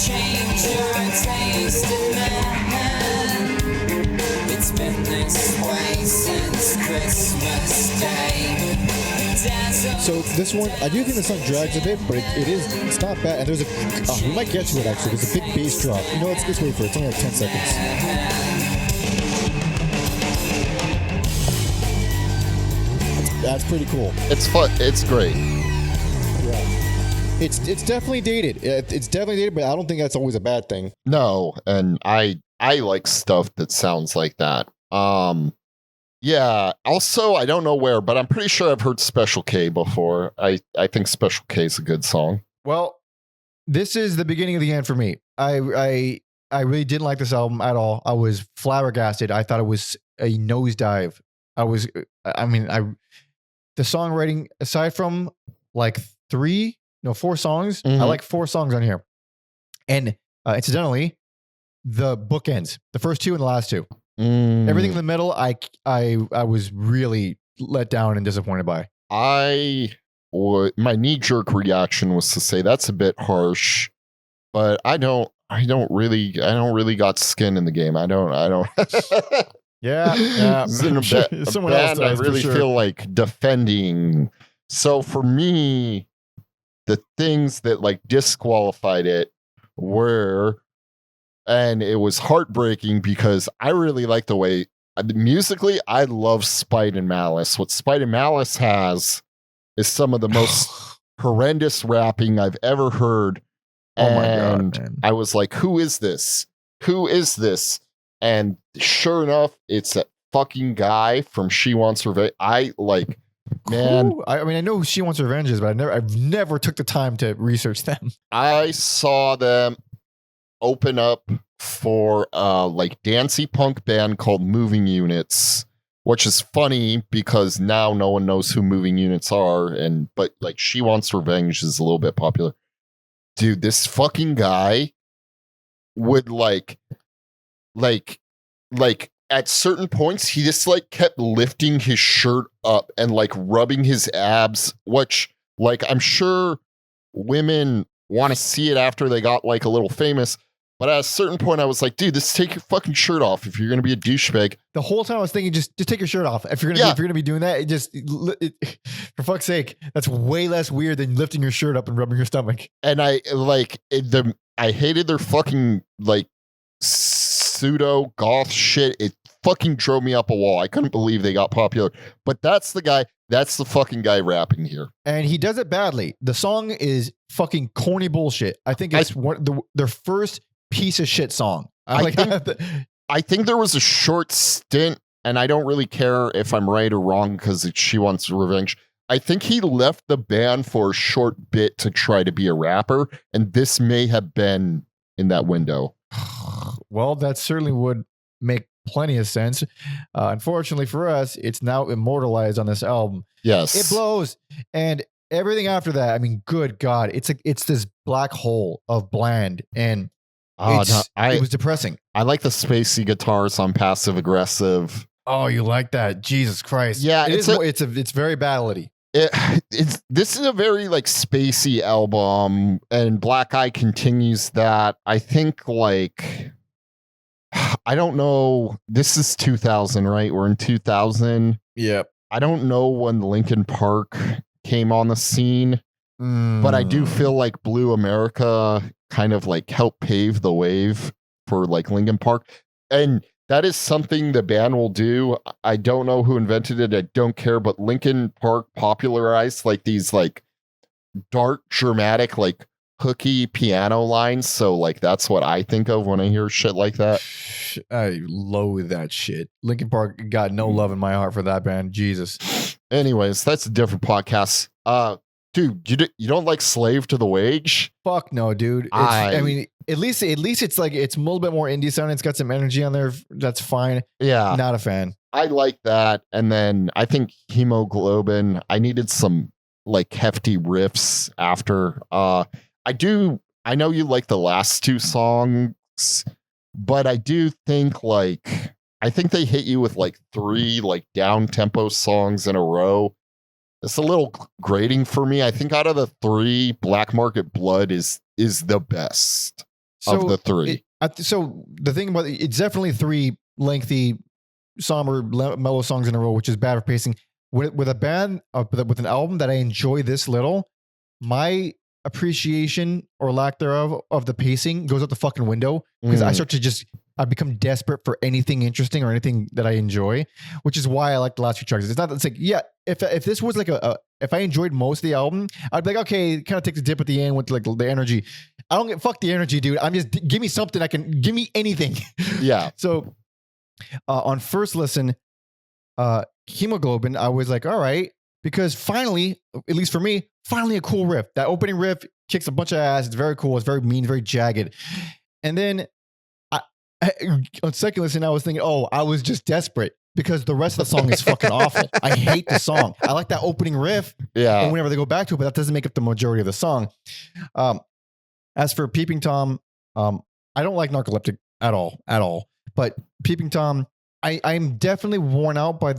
Change your taste in man. It's been this way since Christmas Day. So this one, I do think the song drags a bit, but it's not bad. And there's we might get to it actually. There's a big bass drop. You know, let's wait for it. It's only like 10 seconds. That's pretty cool. It's fun. It's great. Yeah. It's definitely dated. It's definitely dated, but I don't think that's always a bad thing. No, and I like stuff that sounds like that. Yeah. Also, I don't know where, but I'm pretty sure I've heard Special K before. I think Special K is a good song. Well, this is the beginning of the end for me. I really didn't like this album at all. I was flabbergasted. I thought it was a nosedive. The songwriting, aside from like 4 songs, I like 4 songs on here. And incidentally, the bookends, the first 2 and the last 2. Everything in the middle, I was really let down and disappointed by. My knee-jerk reaction was to say that's a bit harsh, but I don't really got skin in the game. I don't. Yeah. Someone else does, I really feel like defending. So for me, the things that like disqualified it were. And it was heartbreaking because I really like the way musically I love Spite and Malice. What Spite and Malice has is some of the most horrendous rapping I've ever heard. Oh my God, man. I was like, who is this? Who is this? And sure enough, it's that fucking guy from She Wants Revenge. I know She Wants Revenge, but I've never took the time to research them. I saw them open up for like dancey punk band called Moving Units, which is funny because now no one knows who Moving Units are, but like She Wants Revenge is a little bit popular. Dude, this fucking guy would like at certain points he just like kept lifting his shirt up and like rubbing his abs, which like I'm sure women want to see it after they got like a little famous. But at a certain point, I was like, dude, just take your fucking shirt off if you're going to be a douchebag. The whole time I was thinking, just take your shirt off. If you're going to be doing that, for fuck's sake, that's way less weird than lifting your shirt up and rubbing your stomach. And I hated their fucking like pseudo goth shit. It fucking drove me up a wall. I couldn't believe they got popular. But that's the fucking guy rapping here. And he does it badly. The song is fucking corny bullshit. I think it's their first piece of shit song. I think there was a short stint, and I don't really care if I'm right or wrong because She Wants Revenge. I think he left the band for a short bit to try to be a rapper, and this may have been in that window. Well, that certainly would make plenty of sense. Unfortunately for us, it's now immortalized on this album. Yes. It blows. And everything after that, I mean, good God, it's this black hole of bland, and it was depressing. I like the spacey guitars on Passive Aggressive. Oh, you like that? Jesus Christ! Yeah, it's very ballady. This is a very like spacey album, and Black Eye continues that. I think like I don't know. This is 2000, right? We're in 2000. Yep. I don't know when Linkin Park came on the scene, but I do feel like Blue America kind of like helped pave the wave for like Linkin Park. And that is something the band will do. I don't know who invented it. I don't care. But Linkin Park popularized like these like dark, dramatic, like hooky piano lines. So like that's what I think of when I hear shit like that. I loathe that shit. Linkin Park got no love in my heart for that band. Jesus. Anyways, that's a different podcast. Dude, you don't like Slave to the Wage? Fuck no, dude. I mean, at least it's like it's a little bit more indie sounding. It's got some energy on there. That's fine. Yeah. Not a fan. I like that. And then I think Hemoglobin, I needed some like hefty riffs after. I know you like the last two songs, but I do think I think they hit you with like 3 like down tempo songs in a row. It's a little grating for me. I think out of the 3, Black Market Blood is the best of the 3. So the thing about it's definitely 3 lengthy, somber, mellow songs in a row, which is bad for pacing. With a band, with an album that I enjoy this little, my appreciation or lack thereof of the pacing goes out the fucking window because I become desperate for anything interesting or anything that I enjoy, which is why I like the last few tracks. It's like, yeah, if this was like if I enjoyed most of the album, I'd be like, okay, kind of takes a dip at the end with like the energy. I don't fuck the energy, dude. I'm just give me something give me anything. Yeah. So on first listen, Hemoglobin, I was like, all right, because finally, at least for me, finally a cool riff. That opening riff kicks a bunch of ass. It's very cool. It's very mean, very jagged. And then on second listen, I was thinking, oh, I was just desperate because the rest of the song is fucking awful. I hate the song. I like that opening riff. Yeah. And whenever they go back to it, but that doesn't make up the majority of the song. As for Peeping Tom, I don't like Narcoleptic at all. But Peeping Tom, I'm definitely worn out by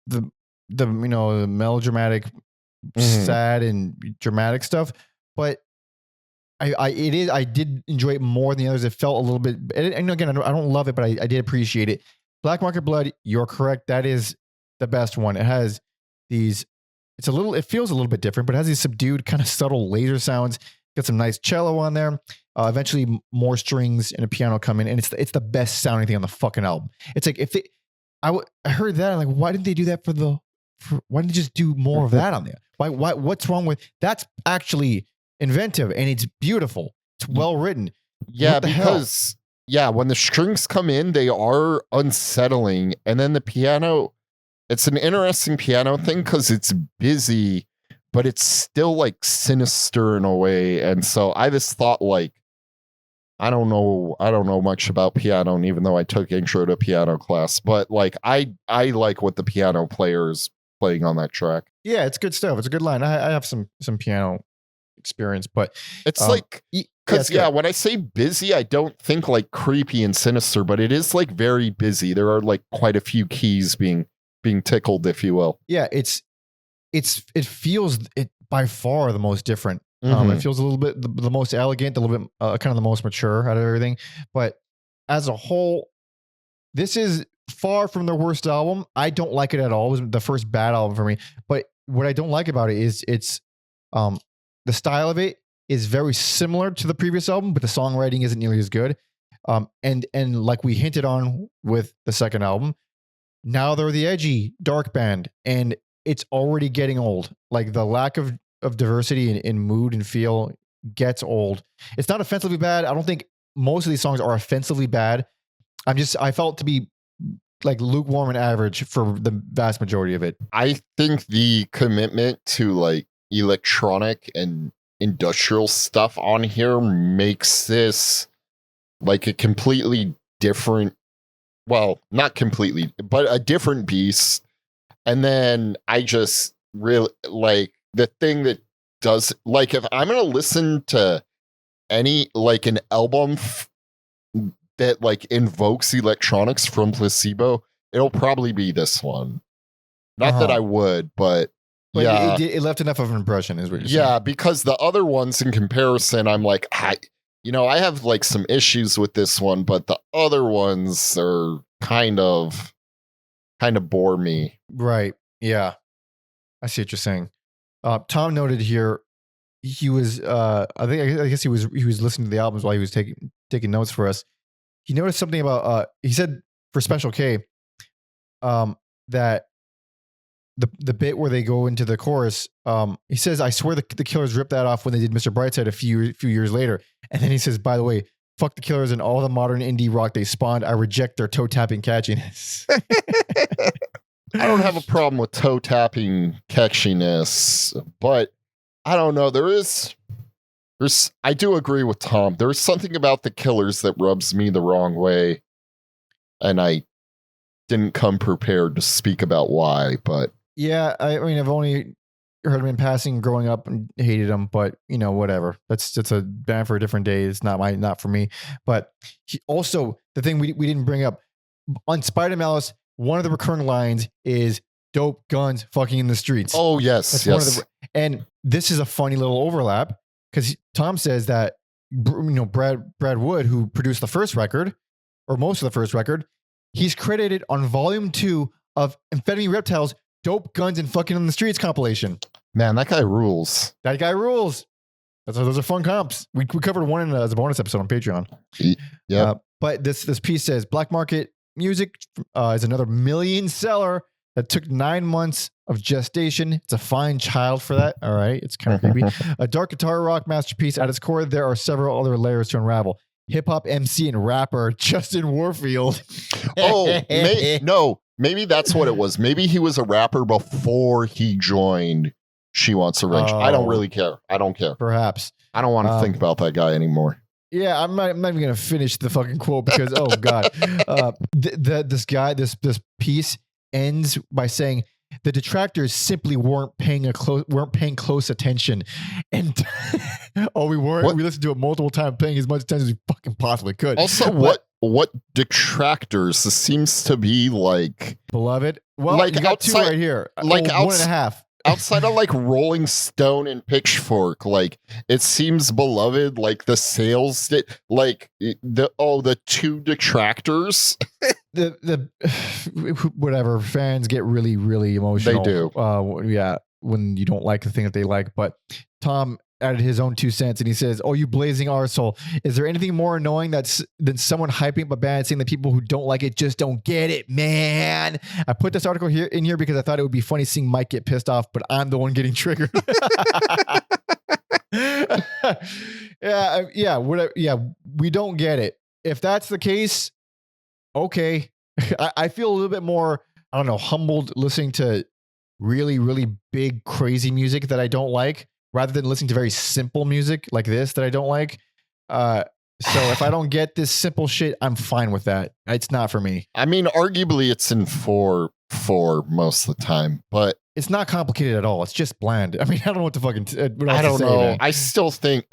the the melodramatic, sad and dramatic stuff. But I did enjoy it more than the others. It felt a little bit, and again, I don't love it, but I did appreciate it. Black Market Blood, you're correct. That is the best one. It has these, it feels a little bit different, but it has these subdued kind of subtle laser sounds. Got some nice cello on there. Eventually more strings and a piano come in, and it's the best sounding thing on the fucking album. It's like I heard that, I'm like, why didn't they do that why didn't they just do more of that on there? What's wrong with that's actually inventive and it's beautiful. It's well written. Yeah, because when the strings come in, they are unsettling, and then the piano. It's an interesting piano thing because it's busy, but it's still like sinister in a way. And so I just thought like, I don't know much about piano, and even though I took intro to piano class, but like I like what the piano player is playing on that track. Yeah, it's good stuff. It's a good line. I have some piano experience, but it's like, because when I say busy, I don't think like creepy and sinister, but it is like very busy. There are like quite a few keys being tickled, if you will. Yeah, it feels by far the most different. It feels a little bit the most elegant, a little bit kind of the most mature out of everything. But as a whole, this is far from their worst album. I don't like it at all. It was the first bad album for me. But what I don't like about it is it's the style of it is very similar to the previous album, but the songwriting isn't nearly as good. And like we hinted on with the second album, now they're the edgy dark band, and it's already getting old. Like the lack of diversity in mood and feel gets old. It's not offensively bad. I don't think most of these songs are offensively bad. I felt to be like lukewarm and average for the vast majority of it. I think the commitment to like electronic and industrial stuff on here makes this like a completely different, well, not completely, but a different beast. And then I just really like the thing that does, like, if I'm going to listen to any, like an album that like invokes electronics from Placebo, it'll probably be this one. Not that I would, but yeah. It left enough of an impression, is what you're saying. Yeah, because the other ones in comparison, I'm like, I have like some issues with this one, but the other ones are kind of bore me. Right. Yeah. I see what you're saying. Tom noted here he was I guess he was listening to the albums while he was taking notes for us. He noticed something about he said for Special K, that the bit where they go into the chorus, he says, "I swear the Killers ripped that off when they did Mr. Brightside a few years later." And then he says, "By the way, fuck the Killers and all the modern indie rock they spawned. I reject their toe tapping catchiness." I don't have a problem with toe tapping catchiness, but I don't know. There's I do agree with Tom. There's something about the Killers that rubs me the wrong way, and I didn't come prepared to speak about why. But yeah, I mean, I've only heard him in passing growing up and hated him, but whatever. That's a band for a different day. It's not for me. But also the thing we didn't bring up on Spider Malice, one of the recurring lines is "dope guns fucking in the streets." Oh yes, that's yes. And this is a funny little overlap because Tom says that Brad Wood, who produced the first record or most of the first record, he's credited on volume 2 of Amphetamine Reptiles' "Dope Guns and Fucking in the Streets" compilation. Man, that guy rules. That guy rules. Those are fun comps. We covered one as a bonus episode on Patreon. Yeah. But this piece says Black Market Music is another million seller that took 9 months of gestation. It's a fine child for that. All right. It's kind of creepy. A dark guitar rock masterpiece. At its core, there are several other layers to unravel. Hip hop MC and rapper Justin Warfield. Maybe that's what it was. Maybe he was a rapper before he joined She Wants Revenge. I don't really care. I don't care. Perhaps. I don't want to think about that guy anymore. Yeah, I'm not even gonna finish the fucking quote because oh god, this piece ends by saying the detractors simply weren't paying close attention, and we weren't. What? We listened to it multiple times, paying as much attention as we fucking possibly could. Also, what detractors? This seems to be like Beloved. Well, like you got outside, two right here. Like 1.5. Outside of like Rolling Stone and Pitchfork, like it seems Beloved, like the sales did, like the two detractors. the whatever, fans get really, really emotional. They do. Yeah, when you don't like the thing that they like. But Tom added his own 2 cents and he says, "Oh, you blazing arsehole. Is there anything more annoying than someone hyping up a band saying that people who don't like it just don't get it, man?" I put this article in here because I thought it would be funny seeing Mike get pissed off, but I'm the one getting triggered. Yeah, we don't get it. If that's the case, okay. I feel a little bit more, I don't know, humbled listening to really, really big, crazy music that I don't like, rather than listening to very simple music like this that I don't like. So if I don't get this simple shit, I'm fine with that. It's not for me. I mean, arguably it's in 4/4 most of the time, but it's not complicated at all. It's just bland. I mean, I don't know what to fucking. I don't know. Man. I still think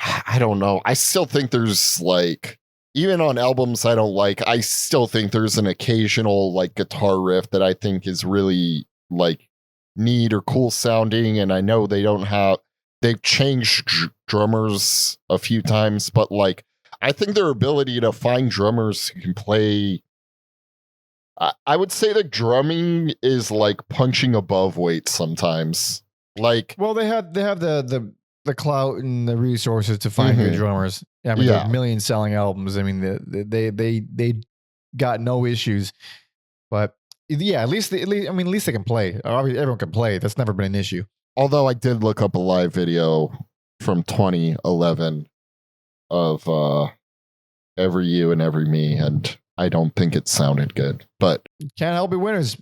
there's like, even on albums I don't like, I still think there's an occasional like guitar riff that I think is really like neat or cool sounding. And I know they've changed drummers a few times, but like, I think their ability to find drummers who can play, I would say that drumming is like punching above weight sometimes. Like, well, they have the clout and the resources to find good drummers. I mean, they're million selling albums. I mean, they got no issues. But yeah, at least they can play. Obviously, everyone can play. That's never been an issue. Although I did look up a live video from 2011 of Every You and Every Me, and I don't think it sounded good. But can't help it, winners.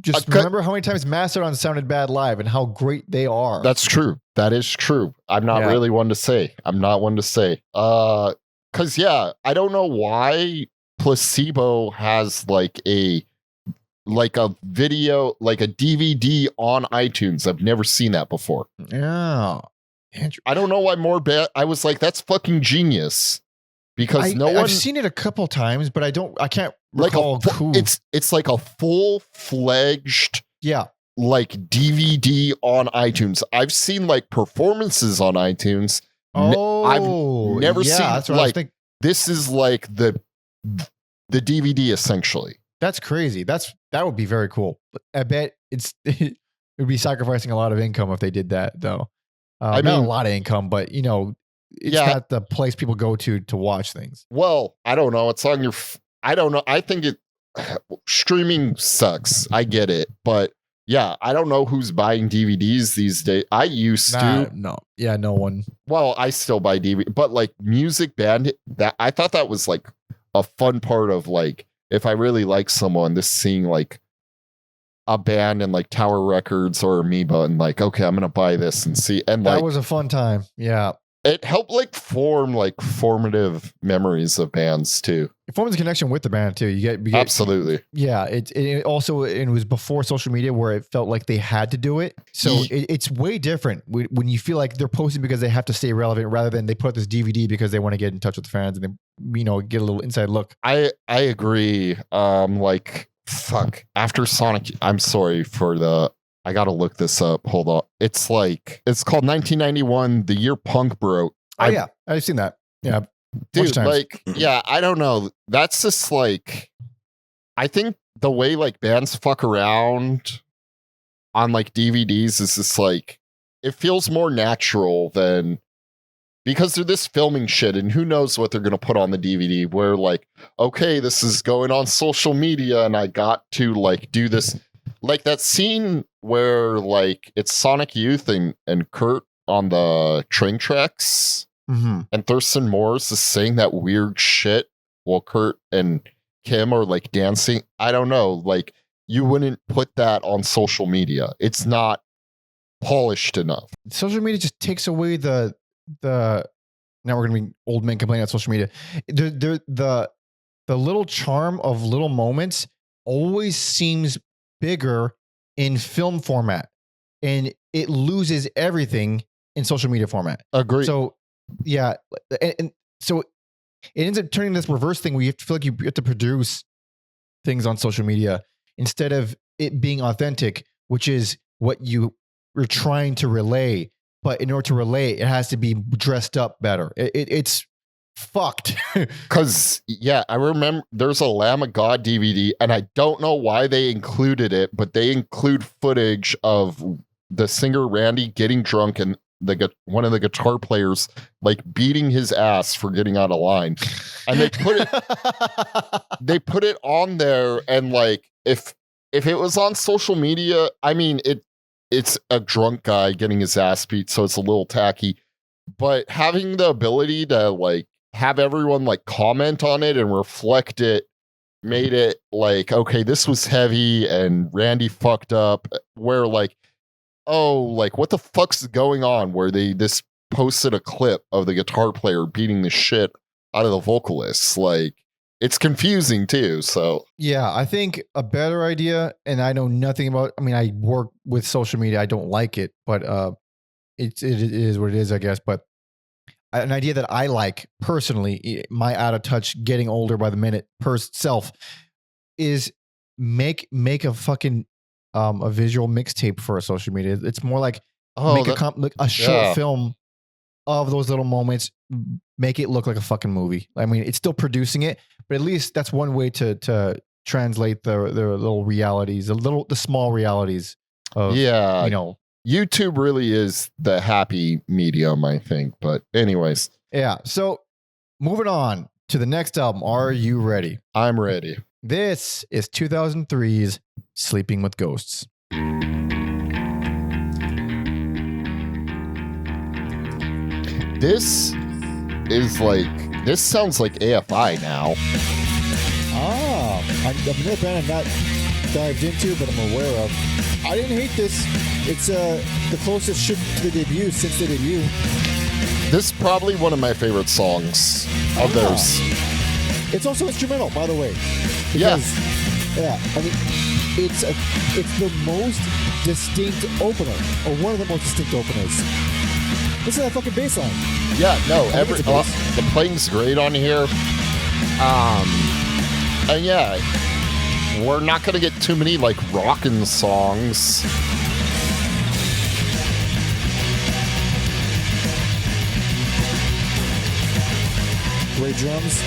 Just remember how many times Mastodon sounded bad live and how great they are. That's true. That is true. I'm not really one to say. I'm not one to say. Because I don't know why Placebo has like a video, like a DVD on iTunes. I've never seen that before. Yeah. I don't know why more bad. I was like, that's fucking genius. Because I've seen it a couple times, but I can't recall who. It's like a full-fledged like DVD on iTunes. I've seen like performances on iTunes. I've never seen that's what like this is like the DVD essentially. That's crazy. That would be very cool. I bet it would be sacrificing a lot of income if they did that though. I mean, not a lot of income, but it's not the place people go to watch things. Well, I don't know. It's on your. I don't know. I think it. streaming sucks. I get it, but yeah, I don't know who's buying DVDs these days. I used to. No. Yeah, no one. Well, I still buy DVD, but like music band, that I thought that was like a fun part of like if I really like someone, this seeing like a band and like Tower Records or Amoeba and like, okay, I'm gonna buy this and see. And like That was a fun time. Yeah. it helped like form like formative memories of bands too. It forms a connection with the band too. You get Absolutely. Yeah, it also it was before social media where it felt like they had to do it. So it's way different when you feel like they're posting because they have to stay relevant rather than they put this DVD because they want to get in touch with the fans and then get a little inside look. I agree. Like fuck. After Sonic, I'm sorry for the. I gotta look this up. Hold on. It's called 1991, the year punk broke. Yeah, I've seen that. Yeah. Dude, like, yeah, I don't know. That's just like, I think the way like bands fuck around on like DVDs is just like, it feels more natural than, because they're this filming shit and who knows what they're going to put on the DVD where like, okay, this is going on social media and I got to like do this. Like that scene where like it's Sonic Youth and Kurt on the train tracks. Mm-hmm. And Thurston Moore's is saying that weird shit while Kurt and Kim are like dancing. I don't know. Like you wouldn't put that on social media. It's not polished enough. Social media just takes away the now we're gonna be old men complaining about social media. The little charm of little moments always seems bigger in film format, and it loses everything in social media format. Agree. So yeah, and so it ends up turning this reverse thing where you have to feel like you have to produce things on social media instead of it being authentic, which is what you're trying to relay. But in order to relay it, it has to be dressed up better. It's fucked. Because, yeah, I remember there's a Lamb of God DVD, and I don't know why they included it, but they include footage of the singer Randy getting drunk and one of the guitar players like beating his ass for getting out of line, and they put it on there. And like if it was on social media, I mean it's a drunk guy getting his ass beat, so it's a little tacky. But having the ability to like have everyone like comment on it and reflect it made it like, okay, this was heavy and Randy fucked up, where like, oh, like what the fuck's going on, where they this posted a clip of the guitar player beating the shit out of the vocalist. Like it's confusing too. So yeah, I think a better idea, and I know nothing about, I mean, I work with social media. I don't like it, but it is what it is, I guess. But an idea that I like personally, my out of touch, getting older by the minute self, is make a fucking a visual mixtape for a social media. It's more like a short film of those little moments, make it look like a fucking movie. I mean, it's still producing it, but at least that's one way to translate the little realities, the small realities of, YouTube really is the happy medium, I think. But anyways. Yeah. So moving on to the next album. Are you ready? I'm ready. This is 2003's Sleeping with Ghosts. This sounds like AFI now. I'm no band I'm not dived into, but I'm aware of. I didn't hate this. It's the closest shit to the debut since the debut. This is probably one of my favorite songs of theirs. It's also instrumental, by the way. Yeah. I mean, it's the most distinct opener, or one of the most distinct openers. Listen to that fucking bass line. Yeah, no, the playing's great on here. And yeah, we're not gonna get too many like rockin' songs. Great drums.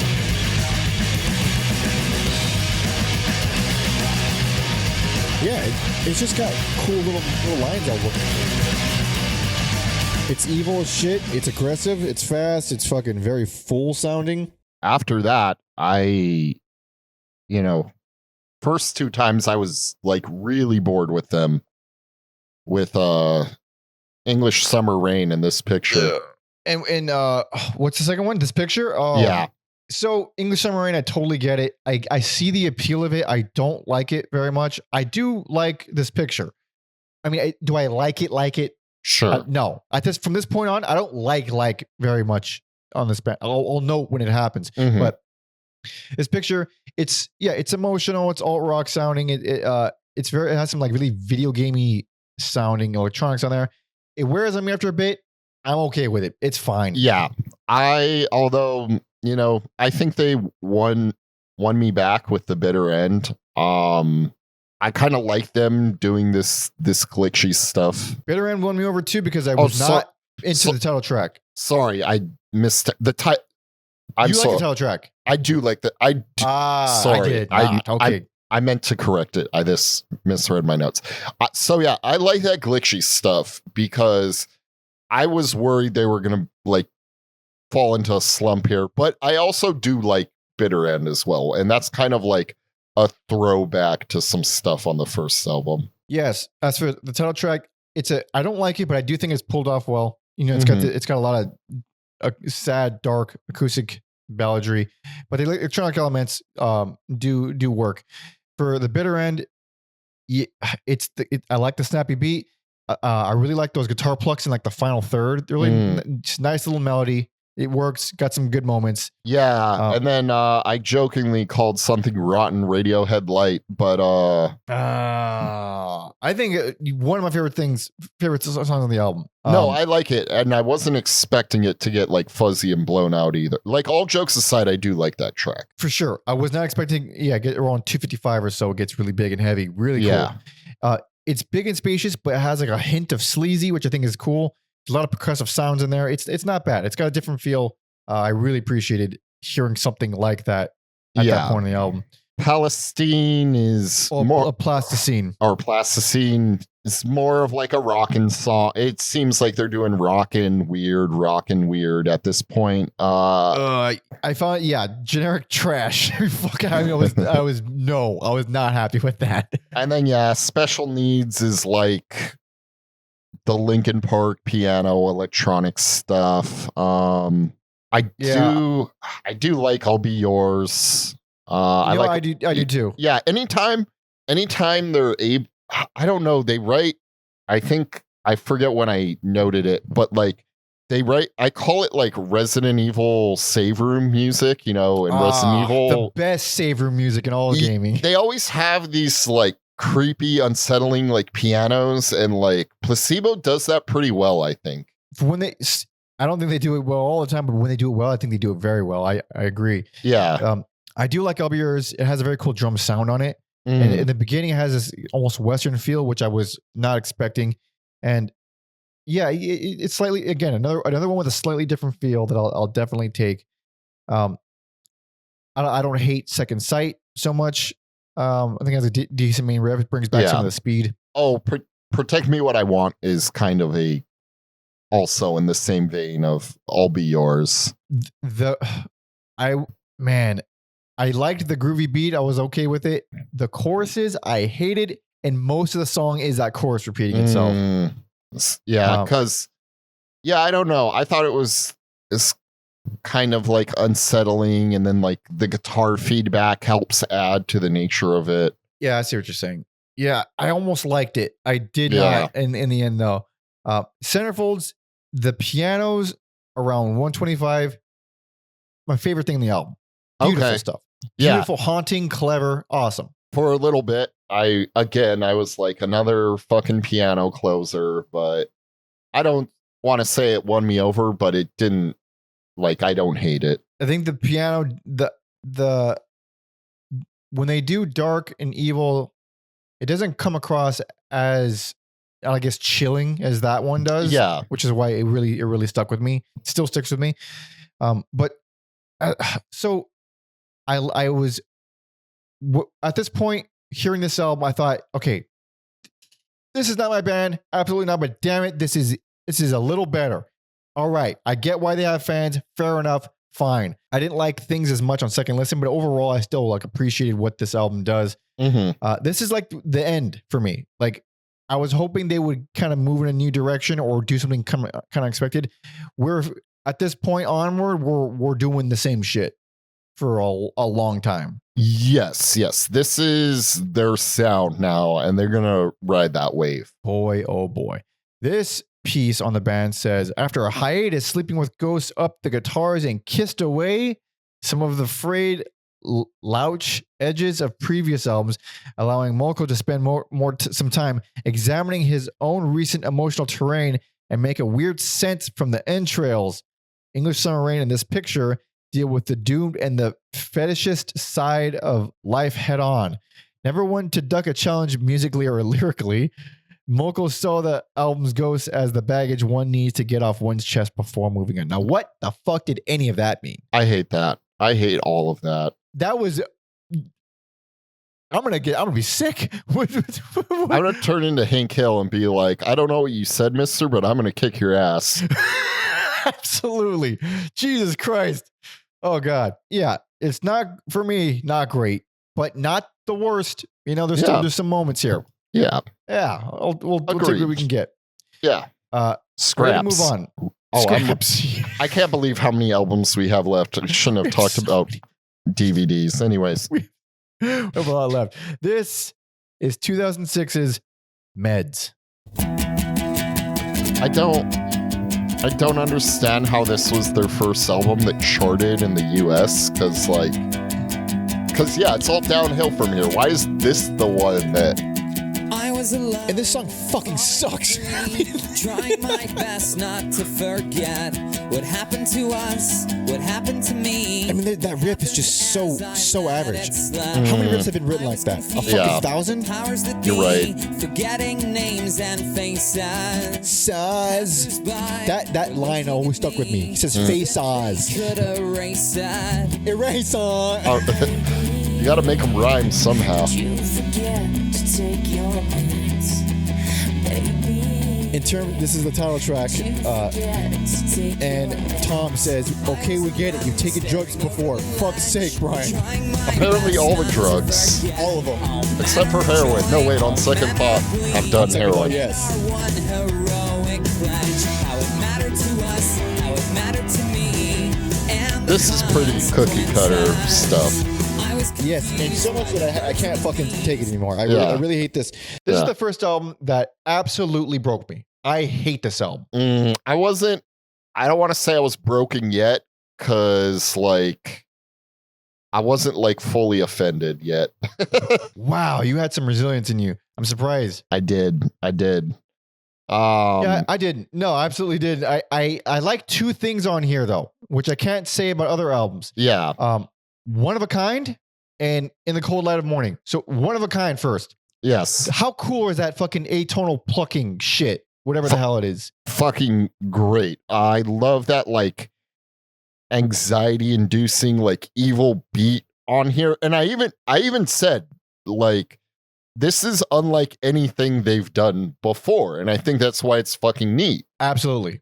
Yeah, it's just got cool little lines all over. It's evil as shit. It's aggressive. It's fast. It's fucking very full sounding. After that, first two times I was like really bored with them with English Summer Rain in this picture. And what's the second one? This picture? Oh, Yeah. So English Summer Rain, I totally get it. I see the appeal of it. I don't like it very much. I do like this picture. I mean, do I like it? Like it? Sure. No. From this point on, I don't like very much on this band. I'll note when it happens. Mhm. But this picture, it's emotional. It's alt rock sounding. It has some like really video gamey sounding electronics on there. It wears on me after a bit. I'm okay with it. It's fine. Yeah. Although, you know, I think they won me back with the bitter end. I kind of like them doing this glitchy stuff. Bitter End won me over too because I was not into the title track. Sorry, I missed the title. You like the title track? I do like the. Sorry, I did not. Okay. I meant to correct it. I just misread my notes. So yeah, I like that glitchy stuff because I was worried they were gonna like fall into a slump here, but I also do like Bitter End as well, and that's kind of like a throwback to some stuff on the first album. Yes. As for the title track, I don't like it, but I do think it's pulled off well. You know, it's got a lot of sad, dark acoustic balladry, but the electronic elements do work. For the Bitter End, I like the snappy beat. I really like those guitar plucks in like the final third. They're really nice little melody. It works. Got some good moments. Yeah, and then I jokingly called something rotten Radiohead Light, but I think one of my favorite songs on the album. No, I like it, and I wasn't expecting it to get like fuzzy and blown out either. Like all jokes aside, I do like that track for sure. I was not expecting. Yeah, get around 255 or so. It gets really big and heavy. Really cool. It's big and spacious, but it has like a hint of sleazy, which I think is cool. A lot of percussive sounds in there. It's not bad. It's got a different feel. I really appreciated hearing something like that at that point in the album. Palestine is more a plasticine. Or plasticine is more of like a rockin' song. It seems like they're doing rockin' weird at this point. I found generic trash. I was not happy with that. And then Special Needs is like the Linkin Park piano electronic stuff. I do like I'll Be Yours. I do too. Yeah, anytime they're I don't know, they write, I think I forget when I noted it, but like they write, I call it like Resident Evil save room music, you know, and Resident Evil, the best save room music in all gaming. They always have these like creepy, unsettling like pianos, and like Placebo does that pretty well, I think. I don't think they do it well all the time, but when they do it well, I think they do it very well. I agree. Yeah. I do like I'll Be Yours. It has a very cool drum sound on it. And in the beginning, it has this almost Western feel, which I was not expecting. And yeah, it's slightly, again, another one with a slightly different feel that I'll definitely take. I don't hate Second Sight so much. I think it has a decent main riff. It brings back some of the speed. Oh, Protect Me What I Want is kind of also in the same vein of I'll Be Yours. I liked the groovy beat. I was okay with it. The choruses, I hated, and most of the song is that chorus repeating itself. Yeah, because I don't know. I thought it's kind of like unsettling, and then like the guitar feedback helps add to the nature of it. Yeah, I see what you're saying. Yeah, I almost liked it. I did not in the end though. Centerfolds, the pianos around 125, my favorite thing in the album. Beautiful stuff. Beautiful, haunting, clever, awesome. For a little bit, I was like another fucking piano closer, but I don't want to say it won me over, but it didn't. Like, I don't hate it. I think the piano, the when they do dark and evil, it doesn't come across as, I guess, chilling as that one does. Yeah, which is why it really stuck with me. It still sticks with me. But so I was at this point hearing this album, I thought, okay, this is not my band, absolutely not. But damn it, this is a little better. All right, I get why they have fans. Fair enough. Fine. I didn't like things as much on second listen, but overall, I still like appreciated what this album does. This is like the end for me. Like I was hoping they would kind of move in a new direction or do something kind of unexpected. We're at this point onward, we're doing the same shit for a long time. Yes. This is their sound now, and they're gonna ride that wave. Boy, oh boy. This piece on the band says, after a hiatus, Sleeping with Ghosts up the guitars and kissed away some of the frayed louch edges of previous albums, allowing Molko to spend some time examining his own recent emotional terrain and make a weird sense from the entrails. English Summer Rain and this picture deal with the doomed and the fetishist side of life head on. Never one to duck a challenge musically or lyrically, Molko saw the album's ghosts as the baggage one needs to get off one's chest before moving on. Now, what the fuck did any of that mean? I hate that. I hate all of that. That was... I'm gonna be sick. I'm gonna turn into Hank Hill and be like, I don't know what you said, mister, but I'm gonna kick your ass. Absolutely. Jesus Christ. Oh God. Yeah. It's not, for me, not great, but not the worst. You know, there's some moments here. Yeah. Yeah. We'll take what we can get. Yeah. Scraps. Move on. Oh, Scraps. I can't believe how many albums we have left. I shouldn't have talked about DVDs. Anyways. We have a lot left. This is 2006's Meds. I don't understand how this was their first album that charted in the US, because yeah, it's all downhill from here. Why is this the one that... And this song fucking sucks. Trying my best not to forget what happened to us, what happened to me. I mean, that riff is just so average. How many riffs have been written like that? A fucking 1,000? You're right. Forgetting names and faces. Size. That line always stuck with me. He says face Oz. Could erase that. Erase on. You gotta make them rhyme somehow. You forget to take your meds, baby. This is the title track, and Tom says, "Okay, we get it. You've taken drugs before. Fuck's sake, Brian." Apparently, all the drugs, all of them, except for heroin. No, wait. On second thought, I've done heroin. Yes. This is pretty cookie cutter stuff. Yes, and so much that I can't fucking take it anymore. I really hate this. This is the first album that absolutely broke me. I hate this album. I don't want to say I was broken yet, because I wasn't fully offended yet. Wow, you had some resilience in you. I'm surprised. I did. Yeah, I did. No, I absolutely did. I like two things on here though, which I can't say about other albums. Yeah. One of a Kind and In the Cold Light of Morning. So One of a Kind first. Yes. How cool is that fucking atonal plucking shit? Whatever the hell it is. Fucking great. I love that anxiety inducing evil beat on here. And I even said this is unlike anything they've done before. And I think that's why it's fucking neat. Absolutely.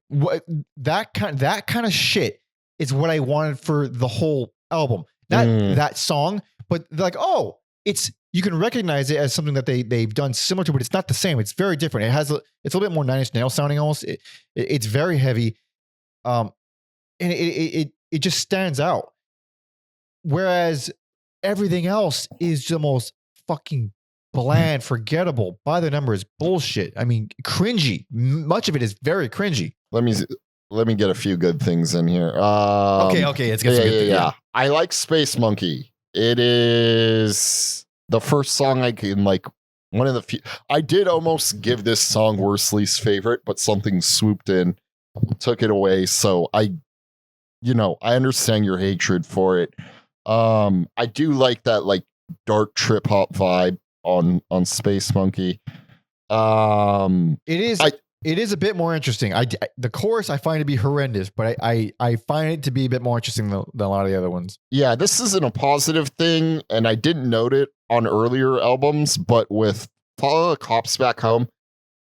That kind of shit is what I wanted for the whole album. Not that song, but you can recognize it as something that they've done similar to, but it's not the same. It's very different. It's a little bit more Nine Inch Nails sounding almost. It's very heavy. And it just stands out. Whereas everything else is the most fucking bland, forgettable, by the numbers bullshit. I mean, cringy. Much of it is very cringy. Let me get a few good things in here. Okay. Let's get some good things. Yeah. I like Space Monkey. It is the first song I can one of the few. I did almost give this song worst least favorite, but something swooped in, took it away. So I understand your hatred for it. I do like that dark trip hop vibe on Space Monkey. It is a bit more interesting. The chorus I find to be horrendous, but I find it to be a bit more interesting than a lot of the other ones. Yeah, this isn't a positive thing, and I didn't note it on earlier albums, but with Follow the Cops Back Home,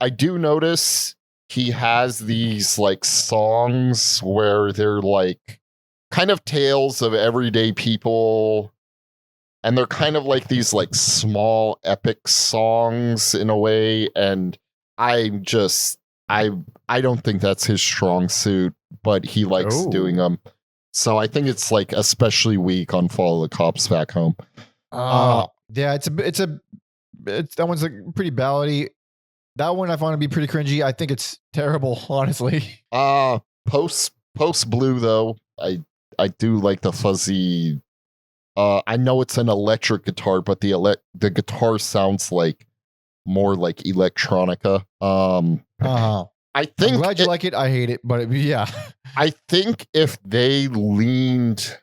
I do notice he has these songs where they're kind of tales of everyday people and they're kind of like these like small epic songs in a way, and I don't think that's his strong suit, but he likes doing them. So I think it's like especially weak on Follow the Cops Back Home. Yeah, it's that one's like pretty ballady. That one I found to be pretty cringy. I think it's terrible, honestly. Post Blue though, I do like the fuzzy. I know it's an electric guitar, but the guitar sounds like more like electronica. I think I'm glad you like it. I hate it, but yeah. I think if they leaned,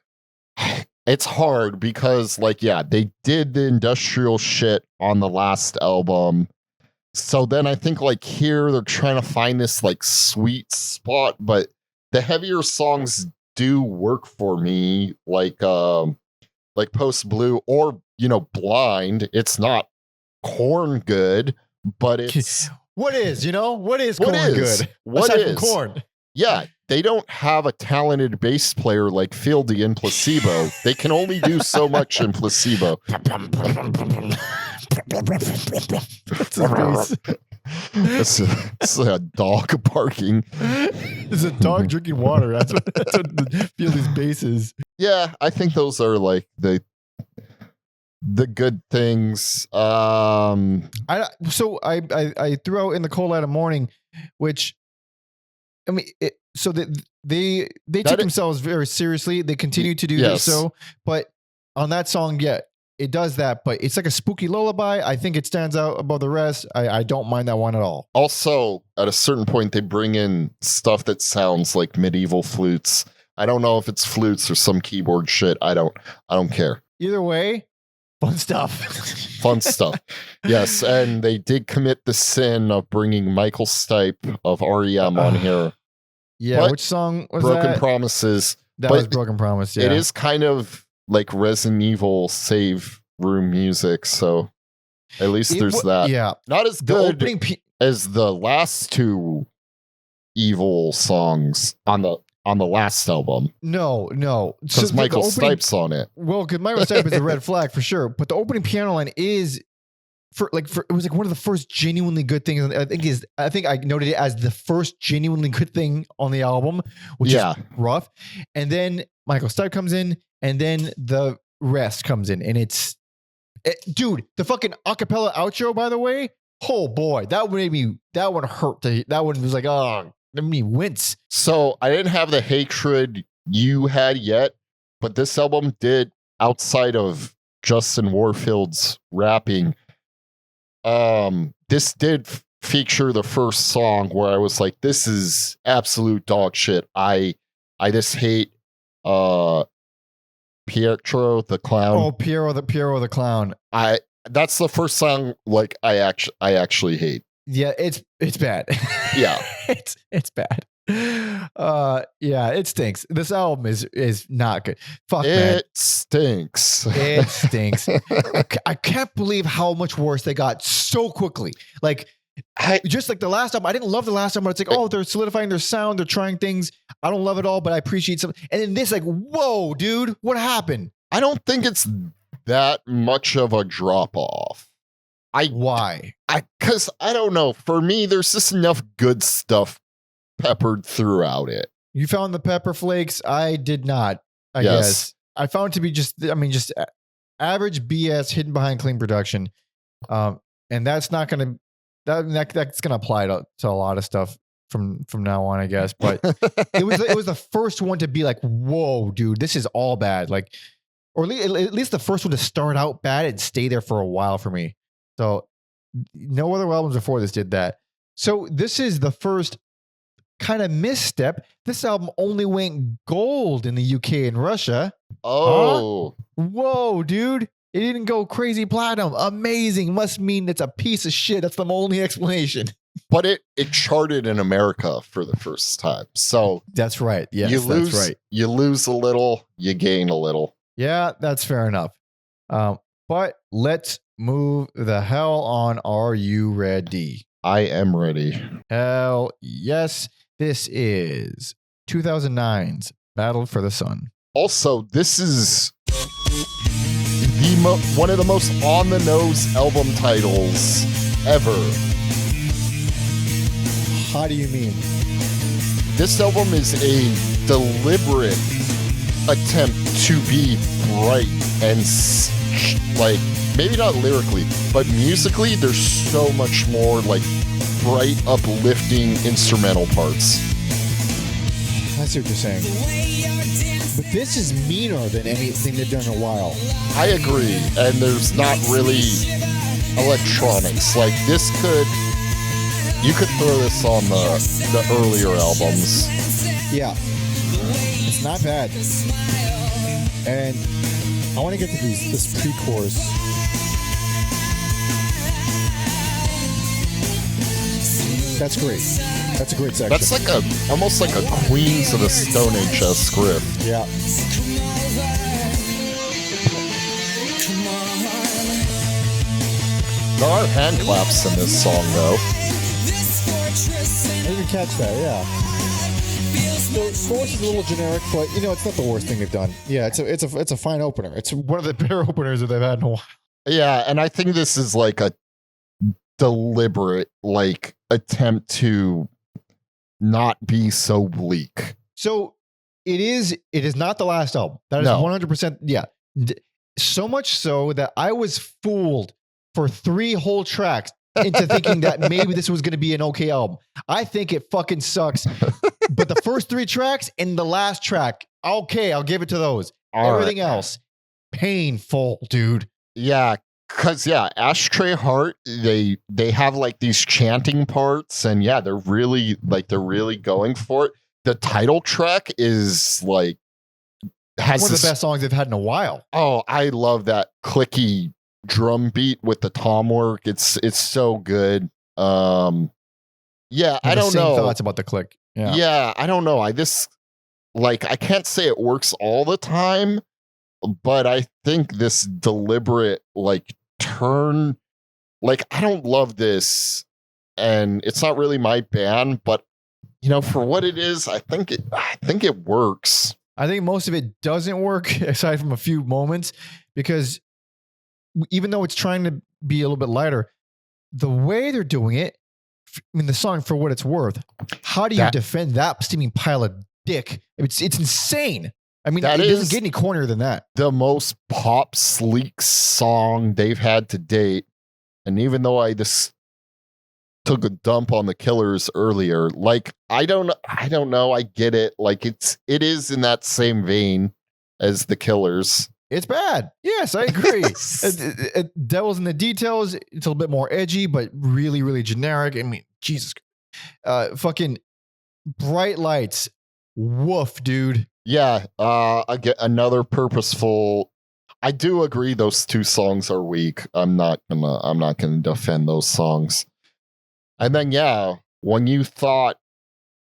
it's hard because like, yeah, they did the industrial shit on the last album. So then I think like here they're trying to find this like sweet spot, but the heavier songs do work for me, like Post Blue or, Blind. It's not Korn good, but it's what is Korn good? What aside is from Korn? Yeah, they don't have a talented bass player like Fieldy in Placebo. They can only do so much in Placebo. It's a dog barking. It's a dog drinking water. That's what Fieldy's bass is. Yeah, I think those are like the good things. I threw out In the Cold Light of Morning, which I mean, so that they took themselves very seriously. They continue to do this. So, but on that song, yeah, it does that. But it's like a spooky lullaby. I think it stands out above the rest. I don't mind that one at all. Also, at a certain point, they bring in stuff that sounds like medieval flutes. I don't know if it's flutes or some keyboard shit. I don't care. Either way, fun stuff. Fun stuff. Yes, and they did commit the sin of bringing Michael Stipe of REM on here. Yeah, but which song was Broken that? Promises. That was Broken Promise, yeah. It is kind of like Resident Evil save room music, so at least there's that. Yeah. Not as good as the last two Evil songs on the last album. No. Because Michael Stipe's on it. Well, because Michael Stipe is a red flag for sure. But the opening piano line is it was like one of the first genuinely good things. I think I noted it as the first genuinely good thing on the album, which is rough. And then Michael Stipe comes in, and then the rest comes in, and dude, the fucking acapella outro, by the way. Oh boy, that one hurt. That one was like, oh, made me wince. So I didn't have the hatred you had yet, but this album did, outside of Justin Warfield's rapping, this did feature the first song where I was like, this is absolute dog shit. I just hate Pietro the Clown. Oh, Piero the Clown. That's the first song like I actually hate. Yeah, it's bad. Yeah. it's bad. Yeah, it stinks. This album is not good. Fuck, man. It stinks. It stinks. I can't believe how much worse they got so quickly. Like, just like the last album, I didn't love the last album, but it's like, oh, they're solidifying their sound, they're trying things. I don't love it all, but I appreciate something. And then this, like, whoa, dude, what happened? I don't think it's that much of a drop off. Why? Because I don't know. For me, there's just enough good stuff peppered throughout it. You found the pepper flakes. I did not. I guess I found it to be just average BS hidden behind clean production. And that's not gonna that's gonna apply to a lot of stuff from now on, I guess. But it was the first one to be like, whoa, dude, this is all bad. Like, or at least the first one to start out bad and stay there for a while for me. So no other albums before this did that. So this is the first kind of misstep. This album only went gold in the UK and Russia. Oh. Huh? Whoa, dude. It didn't go crazy platinum. Amazing. Must mean it's a piece of shit. That's the only explanation. But it charted in America for the first time. So that's right. Yes, that's right. You lose a little, you gain a little. Yeah, that's fair enough. But let's move the hell on. Are you ready? I am ready. Hell yes. This is 2009's Battle for the Sun. Also, this is the one of the most on the nose album titles ever. How do you mean? This album is a deliberate attempt to be bright and like, maybe not lyrically, but musically, there's so much more like bright, uplifting instrumental parts. I see what you're saying. But this is meaner than anything they've done in a while. I agree, and there's not really electronics. Like, this could, you could throw this on the earlier albums. Yeah. It's not bad. And I want to get to this pre-chorus. That's great. That's a great section. That's like almost like a Queens of the Stone Age-esque riff. Yeah. There are hand claps in this song, though. I didn't catch that, yeah. The chorus is a little generic, but you know it's not the worst thing they've done. Yeah, it's a fine opener. It's One of the better openers that they've had in a while. Yeah, and I think this is like a deliberate like attempt to not be so bleak. So it is not the last album. That is No. 100%. Yeah. So much so that I was fooled for 3 whole tracks into thinking that maybe this was going to be an okay album. I think it fucking sucks. But the first 3 tracks and the last track, okay, I'll give it to those. Everything else, painful, dude. Yeah, because Ashtray Heart, they have like these chanting parts, and yeah, they're really going for it. The title track is like has One of the best songs they've had in a while. Oh, I love that clicky drum beat with the tom work. It's so good. Yeah, I don't know. Thoughts about the click. Yeah, I don't know. I can't say it works all the time, but I think this deliberate like turn, like I don't love this, and it's not really my band, but you know, for what it is, I think it works. I think most of it doesn't work aside from a few moments, because even though it's trying to be a little bit lighter, the way they're doing it, I mean, the song For What It's Worth, how do you defend that steaming pile of dick? It's insane. I mean, it doesn't get any cornier than that. The most pop sleek song they've had to date. And even though I just took a dump on the Killers earlier, like I don't know, I get it. Like it is in that same vein as the Killers. It's bad. Yes, I agree. Devil's in the Details. It's a little bit more edgy, but really, really generic. I mean, Jesus. Fucking Bright Lights. Woof, dude. Yeah, I get another purposeful. I do agree those 2 songs are weak. I'm not gonna defend those songs. And then when you thought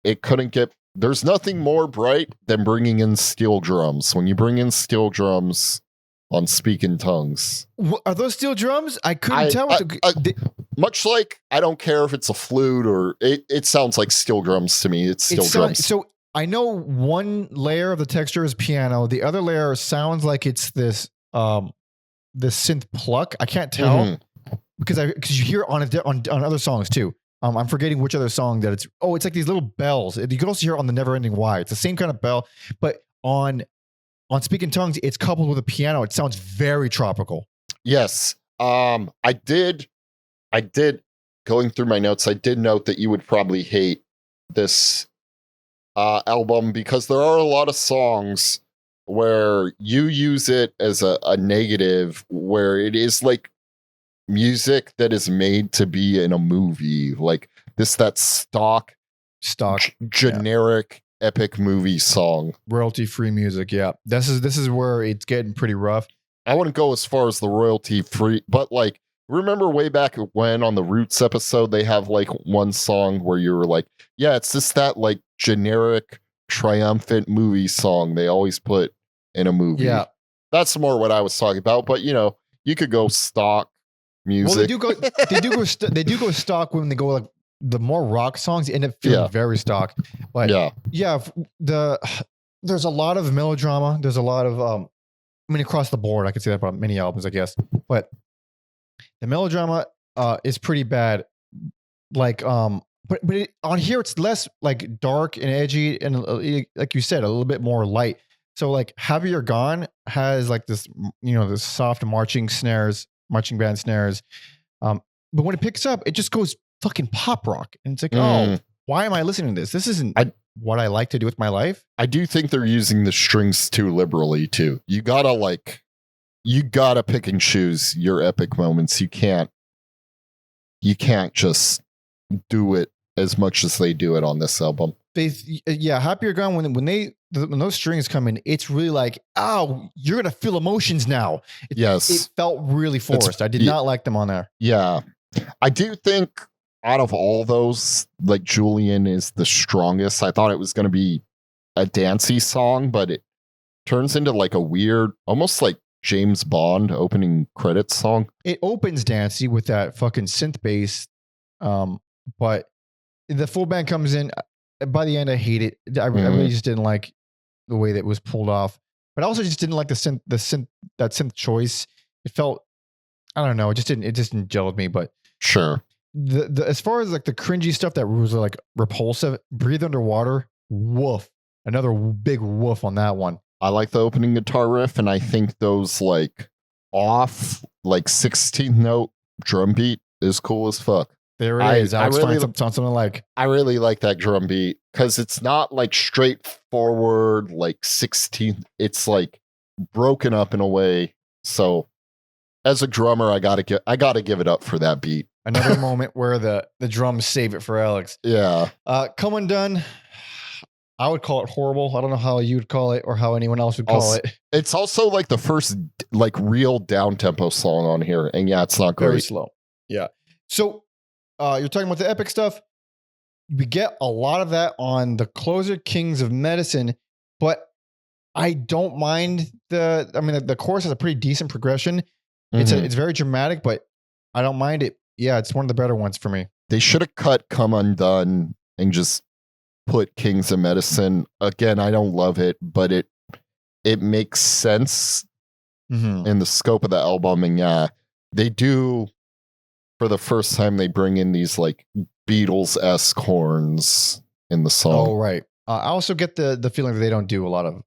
it couldn't get, there's nothing more bright than bringing in steel drums. When you bring in steel drums on Speak in Tongues. Are those steel drums? I couldn't tell. Much like, I don't care if it's a flute or it sounds like steel drums to me. It's steel drums. So I know one layer of the texture is piano. The other layer sounds like it's this synth pluck. I can't tell because you hear it on other songs too. I'm forgetting which other song that it's. Oh, it's like these little bells. You can also hear it on the Never Ending Why. It's the same kind of bell, but on Speak in Tongues, it's coupled with a piano. It sounds very tropical. Yes. I did going through my notes. I did note that you would probably hate this album because there are a lot of songs where you use it as a negative, where it is like music that is made to be in a movie, like that stock generic epic movie song, royalty free music. Yeah, this is where it's getting pretty rough. I wouldn't go as far as the royalty free, but like remember way back when on the Roots episode they have like one song where you were like, yeah, it's just that like generic triumphant movie song they always put in a movie. Yeah, that's more what I was talking about. But you know, you could go stock music. Well, they do go stock when they go like the more rock songs end up feeling very stock. But there's a lot of melodrama. There's a lot of mean, across the board, I could say that about many albums, I guess. But the melodrama is pretty bad. Like, but on here it's less like dark and edgy, and like you said, a little bit more light. So like Have You're Gone has like this, this soft marching band snares. But when it picks up, it just goes fucking pop rock, and it's like, oh, why am I listening to this? This isn't what I like to do with my life. I do think they're using the strings too liberally too. You gotta pick and choose your epic moments. You can't just do it as much as they do it on this album. Happy You're Gone, when those strings come in, it's really like, oh, you're gonna feel emotions now. It felt really forced. I did not like them on there. Yeah, I do think out of all those, like Julian is the strongest. I thought it was going to be a dancey song, but it turns into like a weird, almost like James Bond opening credits song. It opens dancey with that fucking synth bass, but the full band comes in. By the end, I hate it. I really just didn't like the way that it was pulled off. But I also just didn't like that synth choice. It felt, I don't know, it just didn't gel with me. But sure. The as far as like the cringy stuff that was like repulsive, Breathe Underwater, woof. Another big woof on that one. I like the opening guitar riff, and I think those like off like 16th note drum beat is cool as fuck. There it is. I really something like. I really like that drum beat because it's not like straightforward like 16th. It's like broken up in a way. So as a drummer, I gotta give it up for that beat. Another moment where the drums save it for Alex. Yeah. Come Undone. I would call it horrible. I don't know how you would call it or how anyone else would call it. It's also like the first like real down tempo song on here, and yeah, it's not great. Very slow. Yeah. So you're talking about the epic stuff. We get a lot of that on the closer, Kings of Medicine, but I don't mind the chorus has a pretty decent progression. It's very dramatic, but I don't mind it. Yeah, it's one of the better ones for me. They should have cut Come Undone and just put Kings of Medicine. Again, I don't love it, but it makes sense in the scope of the album. And yeah, they do, for the first time, they bring in these like Beatles-esque horns in the song. Oh, right. I also get the feeling that they don't do a lot of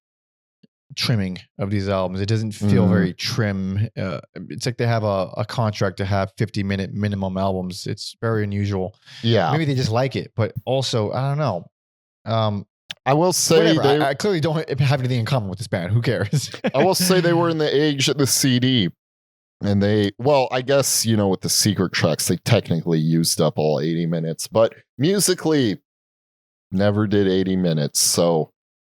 trimming of these albums. It doesn't feel very trim. It's like they have a contract to have 50-minute minimum albums. It's very unusual. Yeah. Maybe they just like it, but also, I don't know. I will say I clearly don't have anything in common with this band. Who cares? I will say they were in the age of the CD. And I guess, with the secret tracks, they technically used up all 80 minutes, but musically never did 80 minutes. So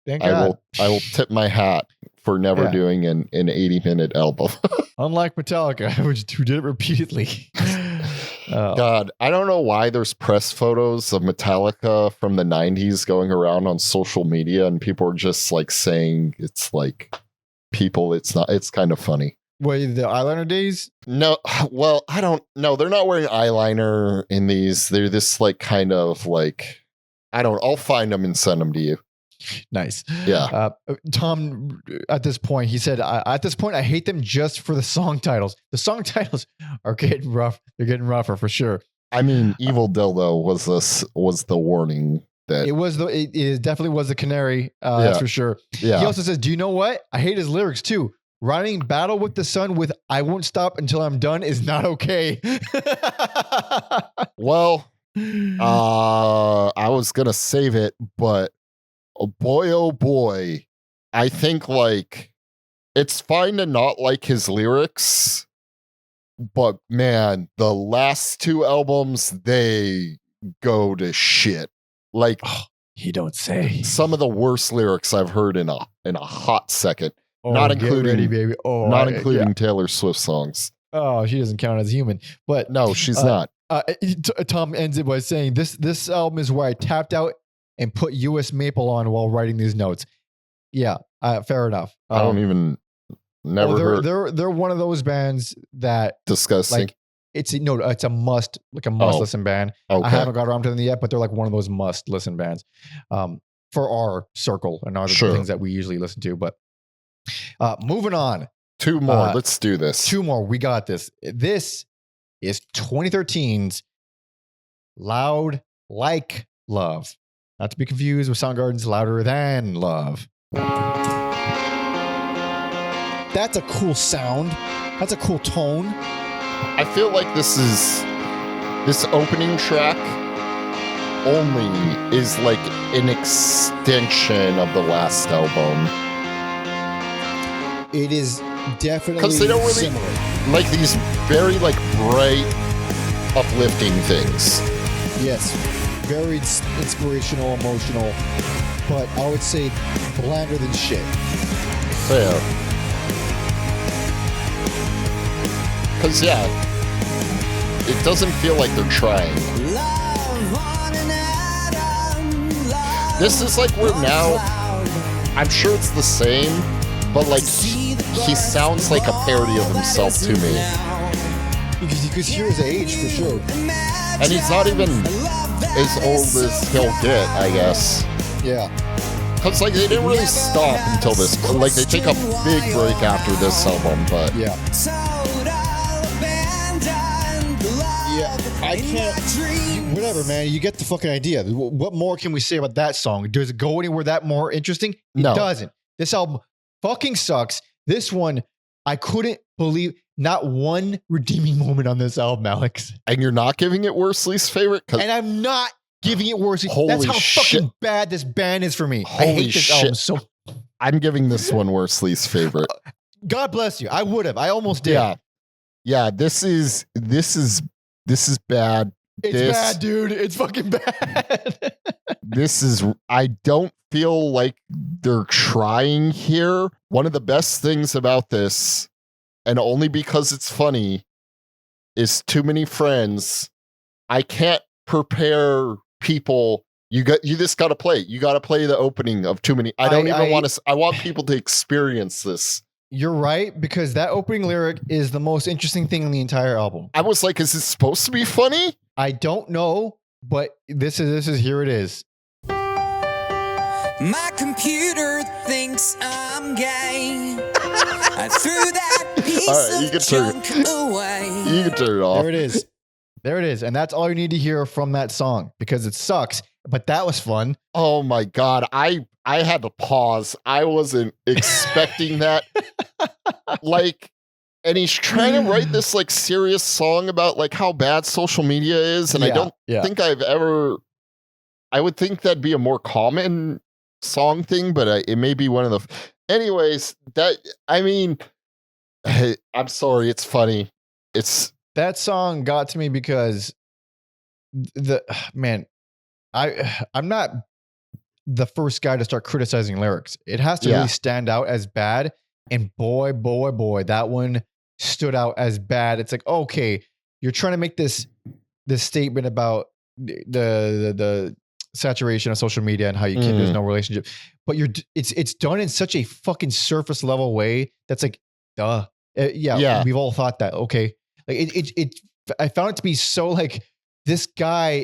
Thank God. I will tip my hat for never doing an 80-minute album. Unlike Metallica, who did it repeatedly. God, I don't know why there's press photos of Metallica from the 90s going around on social media, and people are just like saying it's like it's kind of funny. Wait, the eyeliner days? No, well, I don't know. They're not wearing eyeliner in these. They're this like kind of like, I'll find them and send them to you. Nice. Yeah. Tom, at this point, he said, I hate them just for the song titles. The song titles are getting rough. They're getting rougher for sure. I mean, Evil Dildo was the warning that it definitely was the canary. That's for sure. Yeah. He also says, do you know what? I hate his lyrics too. Running battle with the sun with I won't stop until I'm done is not okay. Well, I was going to save it, but oh boy, I think like it's fine to not like his lyrics, but man, the last two albums, they go to shit. Like, you don't say. Some of the worst lyrics I've heard in a hot second. Not including, ready, baby. Including Taylor Swift songs. Oh, she doesn't count as human. But no, she's not. Tom ends it by saying, "This album is where I tapped out and put U.S. Maple on while writing these notes." Yeah, fair enough. I don't even heard. They're one of those bands that disgusting. Like it's a must listen band. Okay. I haven't got around to them yet, but they're like one of those must listen bands for our circle and other things that we usually listen to. But Moving on. 2 more. Let's do this. 2 more. We got this. This is 2013's Loud Like Love. Not to be confused with Soundgarden's Louder Than Love. That's a cool sound. That's a cool tone. I feel like this opening track only is like an extension of the last album. It is definitely Because they don't really similar. like these very like bright, uplifting things. Yes. Very inspirational, emotional, but I would say blander than shit. Fair. Because, yeah, it doesn't feel like they're trying. This is like we're now, I'm sure it's the same, but like he sounds like a parody of himself to me. You could hear his age for sure. And he's not even as old as he'll get, I guess. Yeah. Because like they didn't really stop until this. Like they take a big break after this album, but Yeah. Yeah. I can't. Whatever, man. You get the fucking idea. What more can we say about that song? Does it go anywhere that more interesting? It No. doesn't. This album fucking sucks. This one, I couldn't believe not one redeeming moment on this album, Alex. and you're not giving it worst least favorite? Because And I'm not giving it worse. Holy That's how shit. fucking bad this band is for me. I Holy hate this album shit. so. I'm giving this one worst least favorite. God bless you. I would have. I almost did. Yeah. This is bad. It's This- bad, dude. It's fucking bad. This is, I don't feel like they're trying here. One of the best things about this, and only because it's funny, is Too Many Friends. I can't prepare people. You just got to play. You got to play the opening of Too Many. I don't even want to. I want people to experience this. You're right, because that opening lyric is the most interesting thing in the entire album. I was like, is this supposed to be funny? I don't know, but this is here it is. My computer thinks I'm gay. I threw that piece All right, you of can turn junk away. You can turn it off. There it is. There it is. And that's all you need to hear from that song because it sucks, but that was fun. Oh my god, I had to pause. I wasn't expecting that. Like, and he's trying to write this like serious song about like how bad social media is, and I don't think I've ever. I would think that'd be a more common song thing, but it may be one of the. Anyways, I mean, I'm sorry, it's funny. That song got to me because I'm not the first guy to start criticizing lyrics. It has to really stand out as bad. And boy, that one stood out as bad. It's like, okay, you're trying to make this statement about the saturation of social media and how you can't, there's no relationship, but it's done in such a fucking surface level way that's like, duh. We've all thought that. Okay. Like I found it to be so like, this guy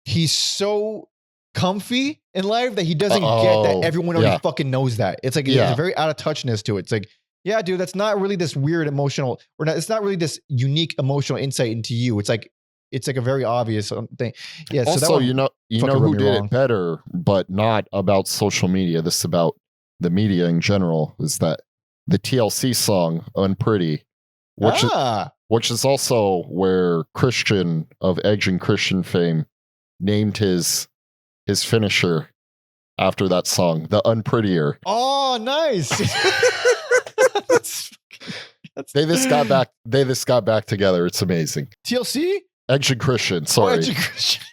he's so comfy in life that he doesn't get that everyone already fucking knows that. It's like, there's a very out of touchness to it. It's like, yeah, dude, that's not really this weird emotional, it's not really this unique emotional insight into you. It's like a very obvious thing. Yeah. Also, so that one, you know who did it better, but not about social media. This is about the media in general. Is that the TLC song "Unpretty," which is also where Christian of Edge and Christian fame named his finisher after that song, the Unprettier. Oh, nice. They just got back together. It's amazing. TLC? Edge and Christian, sorry. Edge and Christian.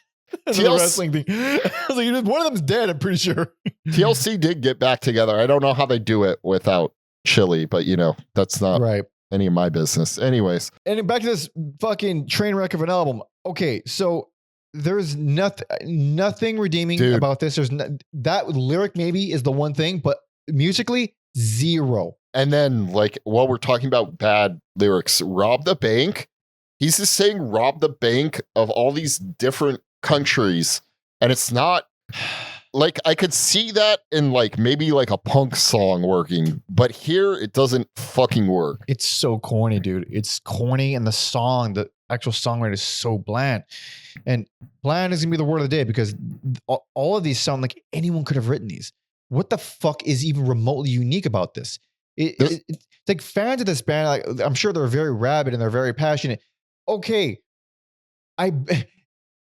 That's a wrestling thing. I was like, one of them's dead, I'm pretty sure. TLC did get back together. I don't know how they do it without Chili, but that's not any of my business. Anyways. And back to this fucking train wreck of an album. Okay, so there's nothing redeeming about this. There's that lyric maybe is the one thing, but musically, zero. And then, like, while we're talking about bad lyrics, rob the bank. He's just saying rob the bank of all these different countries. And it's not like I could see that in like maybe like a punk song working, but here it doesn't fucking work. It's so corny, dude. It's corny, and the actual songwriter is so bland. And bland is gonna be the word of the day because all of these sound like anyone could have written these. What the fuck is even remotely unique about this? It's like fans of this band, like, I'm sure they're very rabid and they're very passionate. Okay,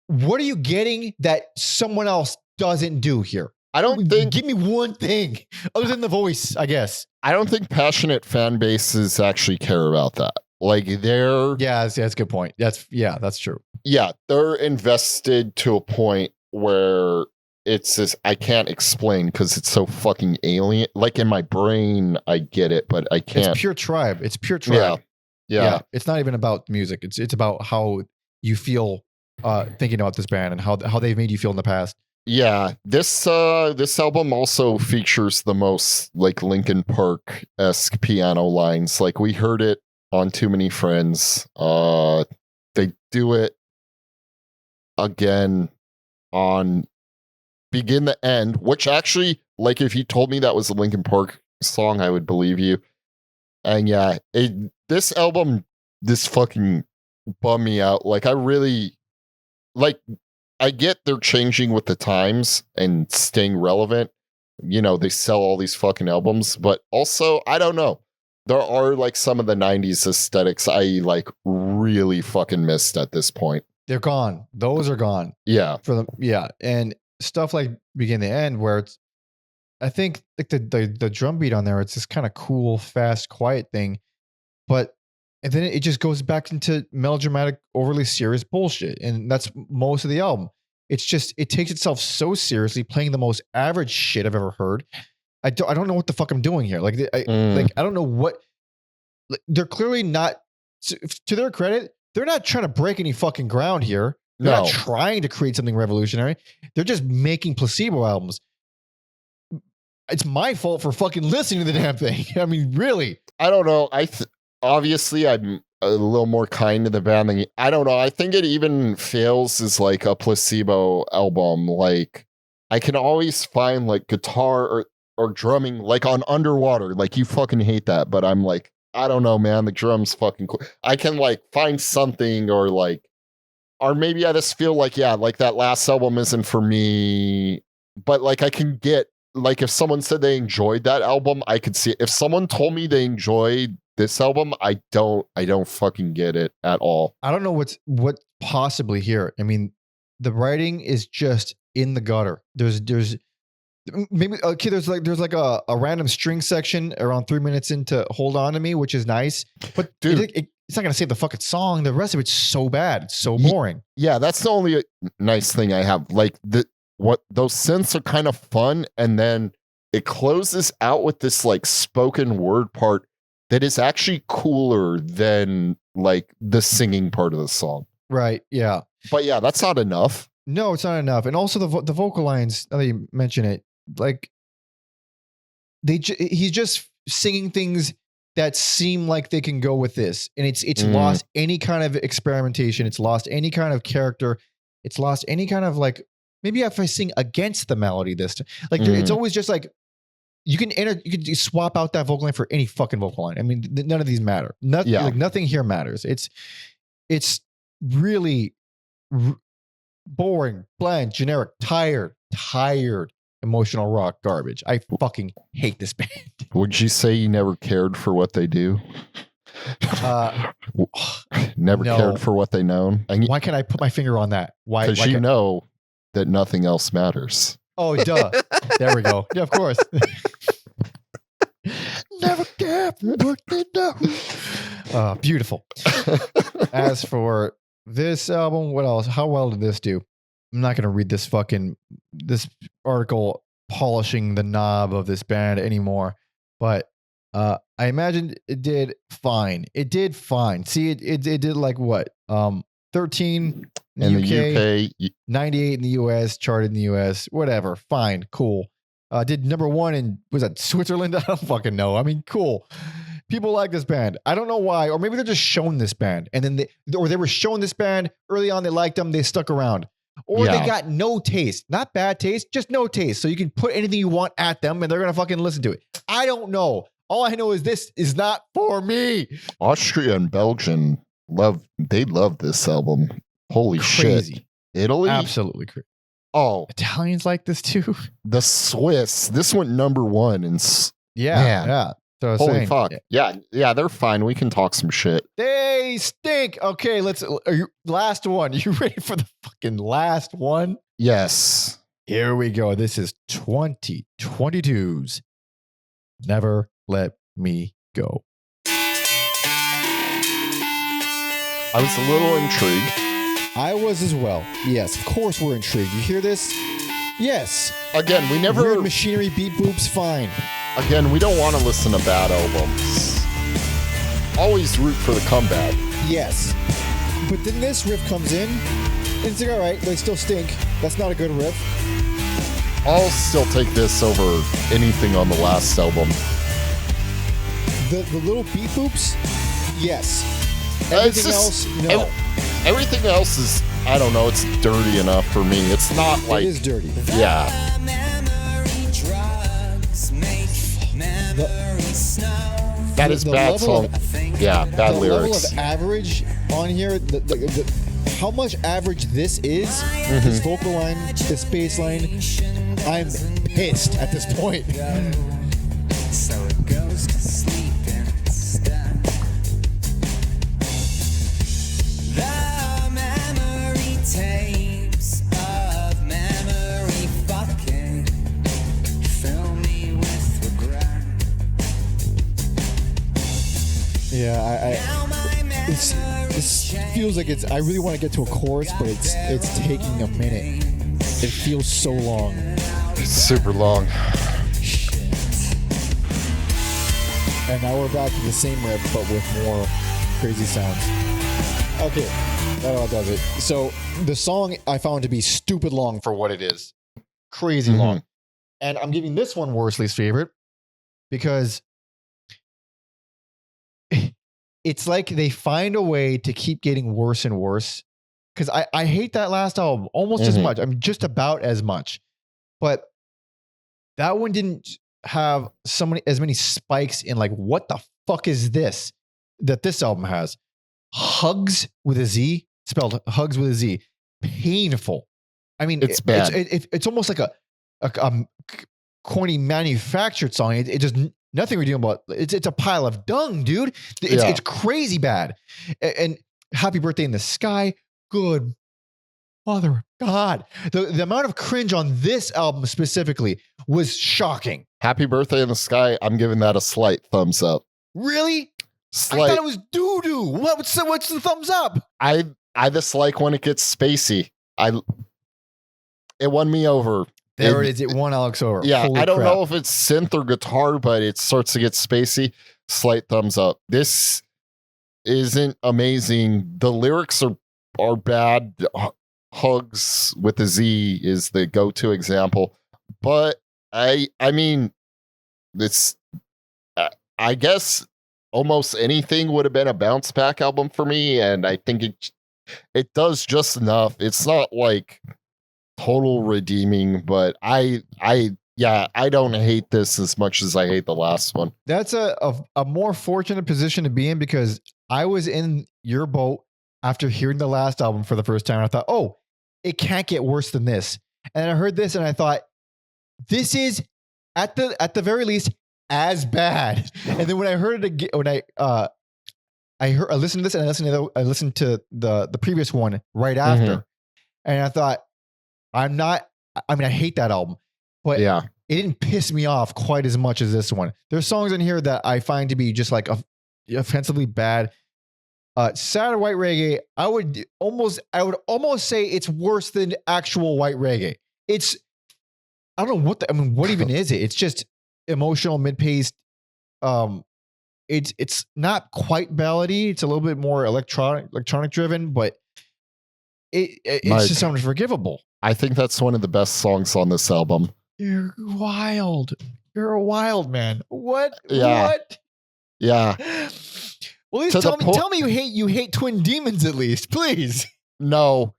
what are you getting that someone else doesn't do here? I don't think Give me one thing other than the voice, I guess. I don't think passionate fan bases actually care about that. Like they're Yeah, that's a good point. That's true. yeah, they're invested to a point where it's just I can't explain because it's so fucking alien. Like in my brain, I get it, but I can't. It's pure tribe. It's pure tribe. Yeah. It's not even about music. It's about how you feel thinking about this band and how they've made you feel in the past. Yeah, this album also features the most like Linkin Park-esque piano lines. Like we heard it on Too Many Friends. They do it again on Begin the End, which actually, like if you told me that was a Linkin Park song, I would believe you. And yeah, this album, this fucking bummed me out. Like I really, like, I get they're changing with the times and staying relevant. You know, they sell all these fucking albums, but also, I don't know. There are like some of the 90s aesthetics I like really fucking missed at this point. They're gone. Those are gone. Yeah. And stuff like Begin the End, where it's, I think like the drum beat on there, it's this kind of cool, fast, quiet thing, and then it just goes back into melodramatic, overly serious bullshit, and that's most of the album. It's just it takes itself so seriously, playing the most average shit I've ever heard. I don't know what the fuck I'm doing here. Like I don't know what. They're clearly not. To their credit, they're not trying to break any fucking ground here. They're not trying to create something revolutionary. They're just making Placebo albums. It's my fault for fucking listening to the damn thing. I mean, really. I don't know. Obviously I'm a little more kind to the band than I don't know. I think it even fails as like a Placebo album. Like I can always find like guitar or drumming like on Underwater. Like you fucking hate that, but I'm like, I don't know, man. The drum's fucking cool. I can like find something or maybe I just feel like, yeah, like that last album isn't for me. But like I can get like if someone said they enjoyed that album, I could see it. If someone told me they enjoyed this album, I don't fucking get it at all. I don't know what possibly here. I mean, the writing is just in the gutter. There's maybe okay. There's like a random string section around 3 minutes into Hold On to Me, which is nice, but dude, it's not gonna save the fucking song. The rest of it's so bad. It's so boring. Yeah, that's the only nice thing I have. Like those synths are kind of fun, and then it closes out with this like spoken word part that is actually cooler than like the singing part of the song. Right. Yeah. But yeah, that's not enough. No, it's not enough. And also the vocal lines, now that you mention it, like he's just singing things that seem like they can go with this. And it's lost any kind of experimentation. It's lost any kind of character. It's lost any kind of like, maybe if I sing against the melody this time, like it's always just like, you can swap out that vocal line for any fucking vocal line. I mean, none of these matter. Nothing, like nothing here matters. It's really boring, bland, generic, tired, emotional rock garbage. I fucking hate this band. Would you say you never cared for what they do? Never cared for what they know? Why can't I put my finger on that? Why? Because you know that nothing else matters. Oh, duh. There we go. Yeah, of course. Never cared for what they do. Beautiful. As for this album, what else? How well did this do? I'm not going to read this article polishing the knob of this band anymore, but I imagine it did fine. It did fine. See, it did like what? 13 in the UK, 98 in the US, charted in the US, whatever. Fine, cool. Did number 1 in, was that Switzerland? I don't fucking know. I mean, cool. People like this band. I don't know why, or maybe they're just shown this band, and then they were shown this band early on. They liked them. They stuck around. or they Yeah. got no taste. Not bad taste, just no taste. So you can put anything you want at them and they're going to fucking listen to it. I don't know. All I know is this is not for me. Austria and Belgium love this album. Holy Crazy. shit. Italy? Absolutely crazy. Oh, Italians like this too. the Swiss. This went number 1 and Yeah. Man. Yeah. So I was holy saying, fuck. Yeah, they're fine. We can talk some shit. they stink. Okay, last one. You ready for the fucking last one? Yes. Here we go. This is 2022's Never Let Me Go. I was a little intrigued. I was as well. Yes, of course we're intrigued. You hear this? Yes. Again, we never Weird machinery beat boops, fine. Again, we don't want to listen to bad albums. Always root for the comeback. Yes. But then this riff comes in, and it's like, all right, they still stink. That's not a good riff. I'll still take this over anything on the last album. The little beat boops, yes. It's Everything just- else, no. Everything else is, I don't know, it's dirty enough for me. It's not like, It is dirty. yeah. Memory drugs make memory snow. That is The bad level song. of- Yeah, bad The lyrics. level of average on here, how much average this is, this vocal line, this bass line, I'm pissed at this point. So it goes to sleep instead. The memory tapes of memory fucking fill me with regret. Yeah, Now my this memory feels like I really want to get to a chorus, but it's taking a minute. It feels so long. It's super long. And now we're back to the same riff, but with more crazy sounds. Okay, that all does it. So the song I found to be stupid long for what it is. Crazy Mhm. long. And I'm giving this one worst least favorite because it's like they find a way to keep getting worse and worse. Because I hate that last album almost as Mhm. much. I mean, just about as much. But that one didn't have as many spikes in like, what the fuck is this that this album has? Hugs with a Z, spelled Hugs with a Z. Painful. I mean, It's bad. It's almost like a corny manufactured song. It just nothing we're doing about. It's a pile of dung, dude. It's crazy bad. And Happy Birthday in the Sky. Good mother of God. The amount of cringe on this album specifically was shocking. Happy Birthday in the Sky. I'm giving that a slight thumbs up. Really? I Slight. thought it was doo-doo. What's the thumbs up? I just like when it gets spacey. It won me over. There it is. It won Alex over. Yeah, Holy I don't crap. know if it's synth or guitar, but it starts to get spacey. Slight thumbs up. This isn't amazing. The lyrics are bad. Hugs with a Z is the go-to example. But I mean, it's I guess almost anything would have been a bounce back album for me, and I think it does just enough. It's not like total redeeming, but I don't hate this as much as I hate the last one. That's a more fortunate position to be in because I was in your boat after hearing the last album for the first time. I thought, oh, it can't get worse than this. And I heard this and I thought, this is at the very least as bad. And then when I heard it again, when I listened to this and I listened to the previous one right after, and I thought, I hate that album, but Yeah. it didn't piss me off quite as much as this one. There's songs in here that I find to be just like offensively bad. Sad white reggae, I would almost say it's worse than actual white reggae. I don't know what even is it? It's just emotional, mid-paced. It's not quite ballady. It's a little bit more electronic driven, but it's Mike. just unforgivable. I think that's one of the best songs on this album. You're wild. You're a wild man. What? Yeah. What? Yeah. Well, at least To the tell me you hate Twin Demons at least, please. No.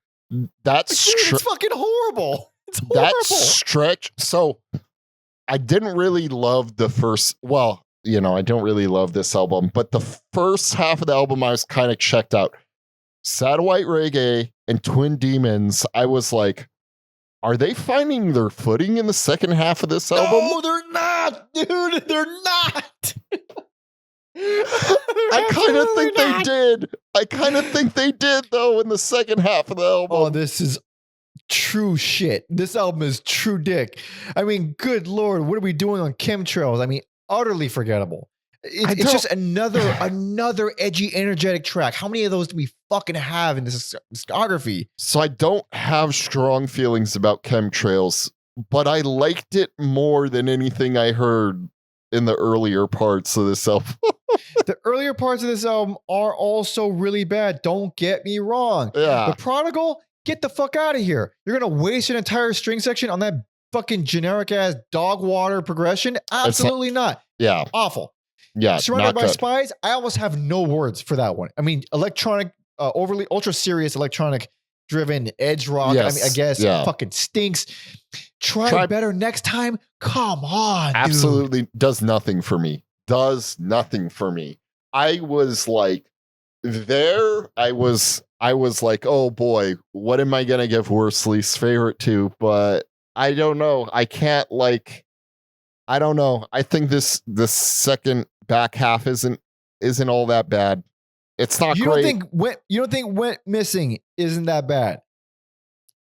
that It's fucking horrible. It's horrible. that stretch. So I didn't really love the first. Well, I don't really love this album, but the first half of the album, I was kind of checked out. Sad White Reggae and Twin Demons, I was like, are they finding their footing in the second half of this album? No, they're not, dude. They're not. I kind of think they did. I kind of think they did, though, in the second half of the album. Oh, this is true shit. This album is true dick. I mean, good Lord, what are we doing on Chemtrails? I mean, utterly forgettable. It's just another edgy, energetic track. How many of those do we fucking have in this discography? So I don't have strong feelings about Chemtrails, but I liked it more than anything I heard in the earlier parts of this album. The earlier parts of this album are also really bad. Don't get me wrong. Yeah. The Prodigal, get the fuck out of here. You're going to waste an entire string section on that fucking generic ass dog water progression? Absolutely not. Yeah. Awful. Yeah. Surrounded by good. Spies, I almost have no words for that one. I mean, electronic, overly ultra serious electronic driven edge rock. Yes. I mean, I guess fucking stinks. Try better next time. Come on. Absolutely Dude. does nothing for me. Does nothing for me. I was like, I was like, oh boy, what am I gonna give worst least favorite to? But I don't know. I can't I don't know. I think this second back half isn't all that bad. It's not great. You don't think Went Missing isn't that bad?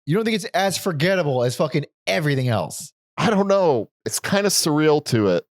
You don't think it's as forgettable as fucking everything else? I don't know. It's kind of surreal to it.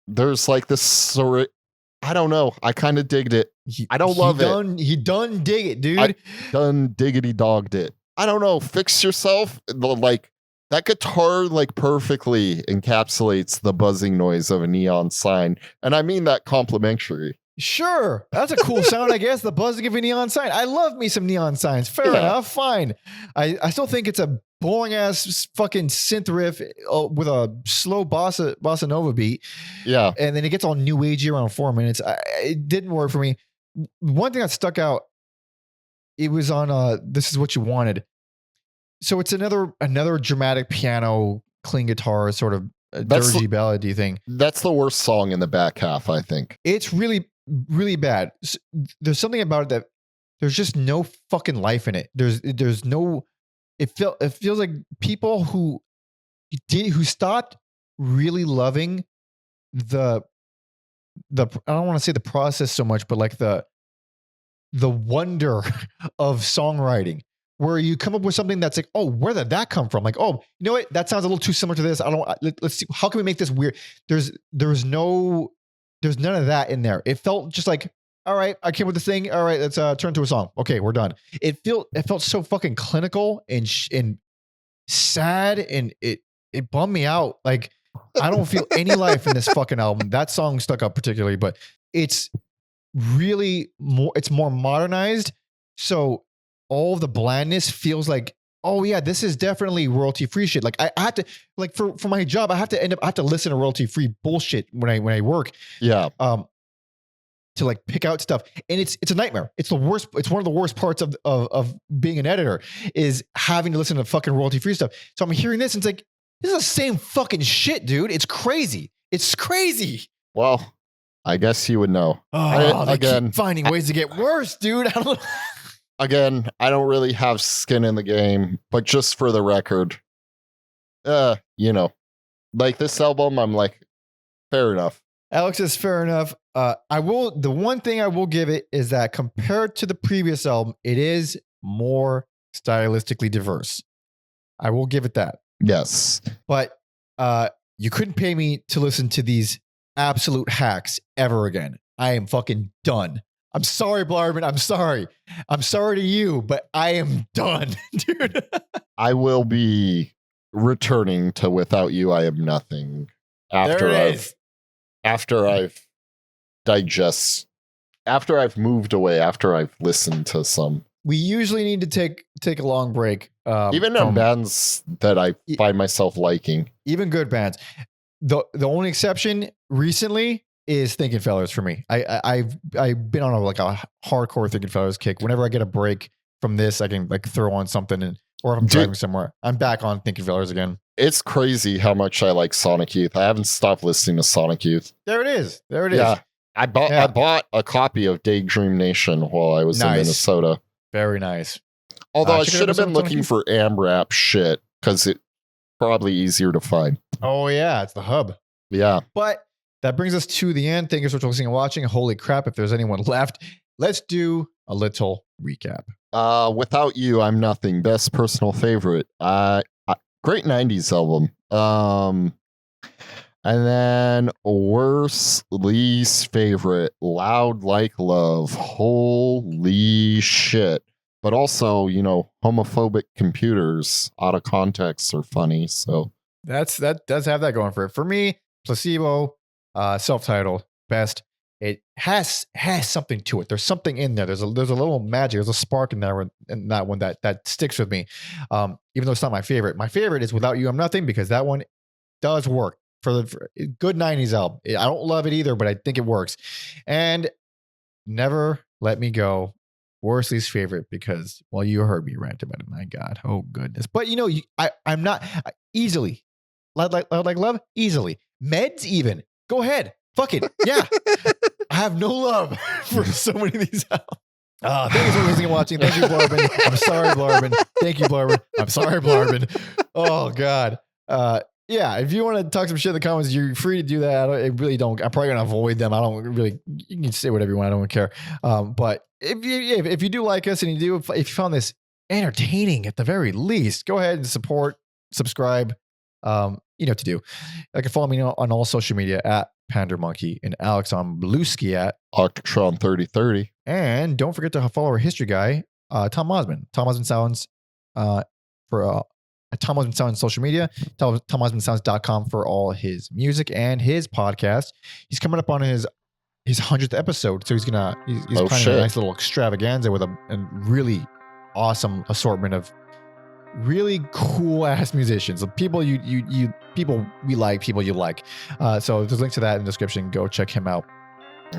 There's like this I don't know. I kind of digged it. I don't love it. He done dig it, dude. I done diggity dogged it. I don't know. Fix Yourself. Like that guitar perfectly encapsulates the buzzing noise of a neon sign. And I mean that complimentary. Sure. That's a cool sound, I guess. The buzzing of a neon sign. I love me some neon signs. Fair enough. Fine. I still think it's a boring ass fucking synth riff with a slow bossa nova beat. Yeah. And then it gets all new agey around 4 minutes. It didn't work for me. One thing that stuck out, it was on This Is What You Wanted. So it's another dramatic piano, clean guitar, sort of dirgy ballady thing. That's the worst song in the back half, I think. It's really, really bad. There's something about it that there's just no fucking life in it. There's no. It feels like people who stopped really loving the I don't want to say the process so much, but like the wonder of songwriting, where you come up with something that's like, oh, where did that come from? Like, oh, you know what? That sounds a little too similar to this. Let's see. How can we make this weird? There's none of that in there. It felt just like, all right, I came with this thing. All right, let's turn to a song. Okay, we're done. It felt so fucking clinical and sad, and it bummed me out. Like, I don't feel any life in this fucking album. That song stuck up particularly, but it's really more modernized. So all of the blandness feels like, oh yeah, this is definitely royalty free shit. Like I have to, like for my job, I have to listen to royalty free bullshit when I work. Yeah. To like pick out stuff, and it's a nightmare. It's the worst. It's one of the worst parts of being an editor is having to listen to fucking royalty free stuff. So I'm hearing this, and it's like, this is the same fucking shit, dude. It's crazy. It's crazy. Well, I guess you would know. They keep finding ways to get worse, dude. Again, I don't really have skin in the game, but just for the record, like this album, I'm like, fair enough. Alex is fair enough. The one thing I will give it is that compared to the previous album, it is more stylistically diverse. I will give it that. Yes. But you couldn't pay me to listen to these absolute hacks ever again. I am fucking done. I'm sorry, Blarman. I'm sorry. I'm sorry to you, but I am done, dude. I will be returning to Without You, I Am Nothing after I've moved away, after I've listened to some. We usually need to take a long break. Even in bands that I find myself liking. Even good bands. The only exception recently is Thinking Fellows for me. I've been on a hardcore Thinking Fellows kick. Whenever I get a break from this, I can like throw on something, or if I'm driving somewhere, I'm back on Thinking Fellers again. It's crazy how much I like Sonic Youth. I haven't stopped listening to Sonic Youth. There it is. There it is. Yeah. I bought a copy of Daydream Nation while I was in Minnesota. Very nice. Although I should have been looking for AMRAP shit because it's probably easier to find. Oh yeah, it's the hub. Yeah. But that brings us to the end. Thank you so much for listening and watching. Holy crap, if there's anyone left, let's do a little recap. Without You, I'm Nothing. Best personal favorite. Great 90s album. And then worst, least favorite, Loud Like Love. Holy shit. But also, homophobic computers out of context are funny. So that does have that going for it. For me, Placebo, self-titled, best. It has something to it. There's something in there. There's a little magic. There's a spark in there in that one that sticks with me. Even though it's not my favorite. My favorite is Without You, I'm Nothing, because that one does work. For good 90s album. I don't love it either, but I think it works. And Never Let Me Go, worst least favorite, because, well, you heard me rant about it. My God. Oh, goodness. But, I'm not easily. Loud like Love, easily. Meds, even. Go ahead. Fuck it. Yeah. I have no love for so many of these albums. Thank you for listening and watching. Thank you, Blarben. I'm sorry, Blarben. Thank you, Blarben. I'm sorry, Blarben. Oh, God. Yeah, if you want to talk some shit in the comments, you're free to do that. I really don't. I'm probably gonna avoid them. I don't really. You can say whatever you want. I don't care. But if you do like us and if you found this entertaining at the very least, go ahead and subscribe. You know what to do. You can follow me on all social media at PanderMonkey and Alex on Bluesky at Octatron3030. And don't forget to follow our history guy, Tom Osman. Tom Osman Sounds for Tom Osman Sounds social media, TomOsmanSounds.com for all his music and his podcast. He's coming up on his 100th episode, so he's planning a nice little extravaganza with a really awesome assortment of really cool ass musicians, people people we like, people you like. So there's a link to that in the description. Go check him out.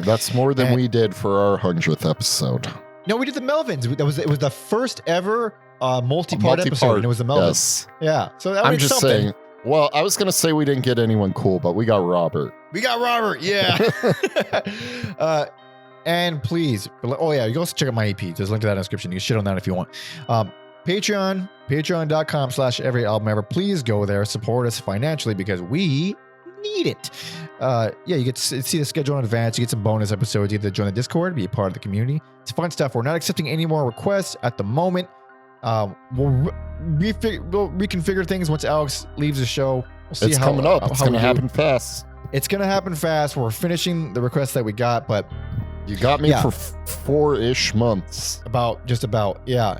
That's more than we did for our 100th episode. No, we did the Melvins. It was the first ever multi-part episode, and it was the Melvins. Yes. Yeah. So that I'm just saying. Well, I was gonna say we didn't get anyone cool, but we got Robert. Yeah. And please, you can also check out my EP. There's a link to that in the description. You can shit on that if you want. patreon.com/everyalbumever. Please go there, support us financially because we need it. You get to see the schedule in advance. You get some bonus episodes. You get to join the Discord, be a part of the community. It's fun stuff. We're not accepting any more requests at the moment. We'll reconfigure things once Alex leaves the show. We'll see it's coming up. It's going to happen fast. It's going to happen fast. We're finishing the requests that we got, but you got me for 4-ish months. Just about. Yeah.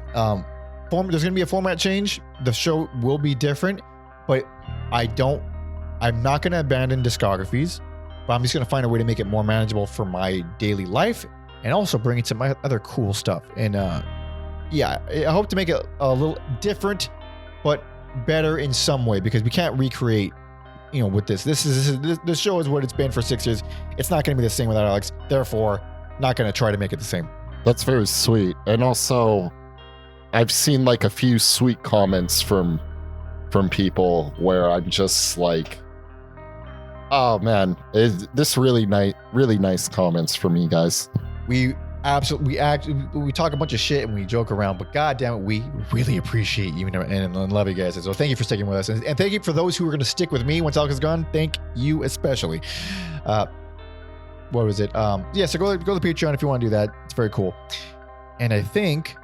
There's going to be a format change. The show will be different, but I'm not going to abandon discographies, but I'm just going to find a way to make it more manageable for my daily life and also bring it to my other cool stuff. And, I hope to make it a little different, but better in some way, because we can't recreate, with this. This show is what it's been for 6 years. It's not going to be the same without Alex. Therefore, not going to try to make it the same. That's very sweet. And also, I've seen like a few sweet comments from people where I'm just like, oh man, this really nice comments from you guys. We talk a bunch of shit and we joke around, but goddamn it, we really appreciate you and love you guys. So thank you for sticking with us, and thank you for those who are going to stick with me once Alex is gone. Thank you especially. What was it? So go to Patreon if you want to do that. It's very cool. And I think,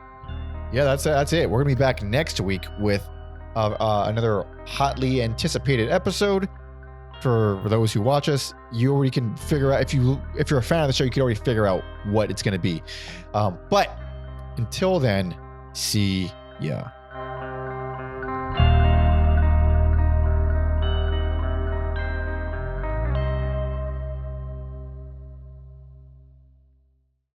that's it. We're gonna be back next week with another hotly anticipated episode. For those who watch us, you already can figure out if you're a fan of the show, you can already figure out what it's going to be. But until then, see ya.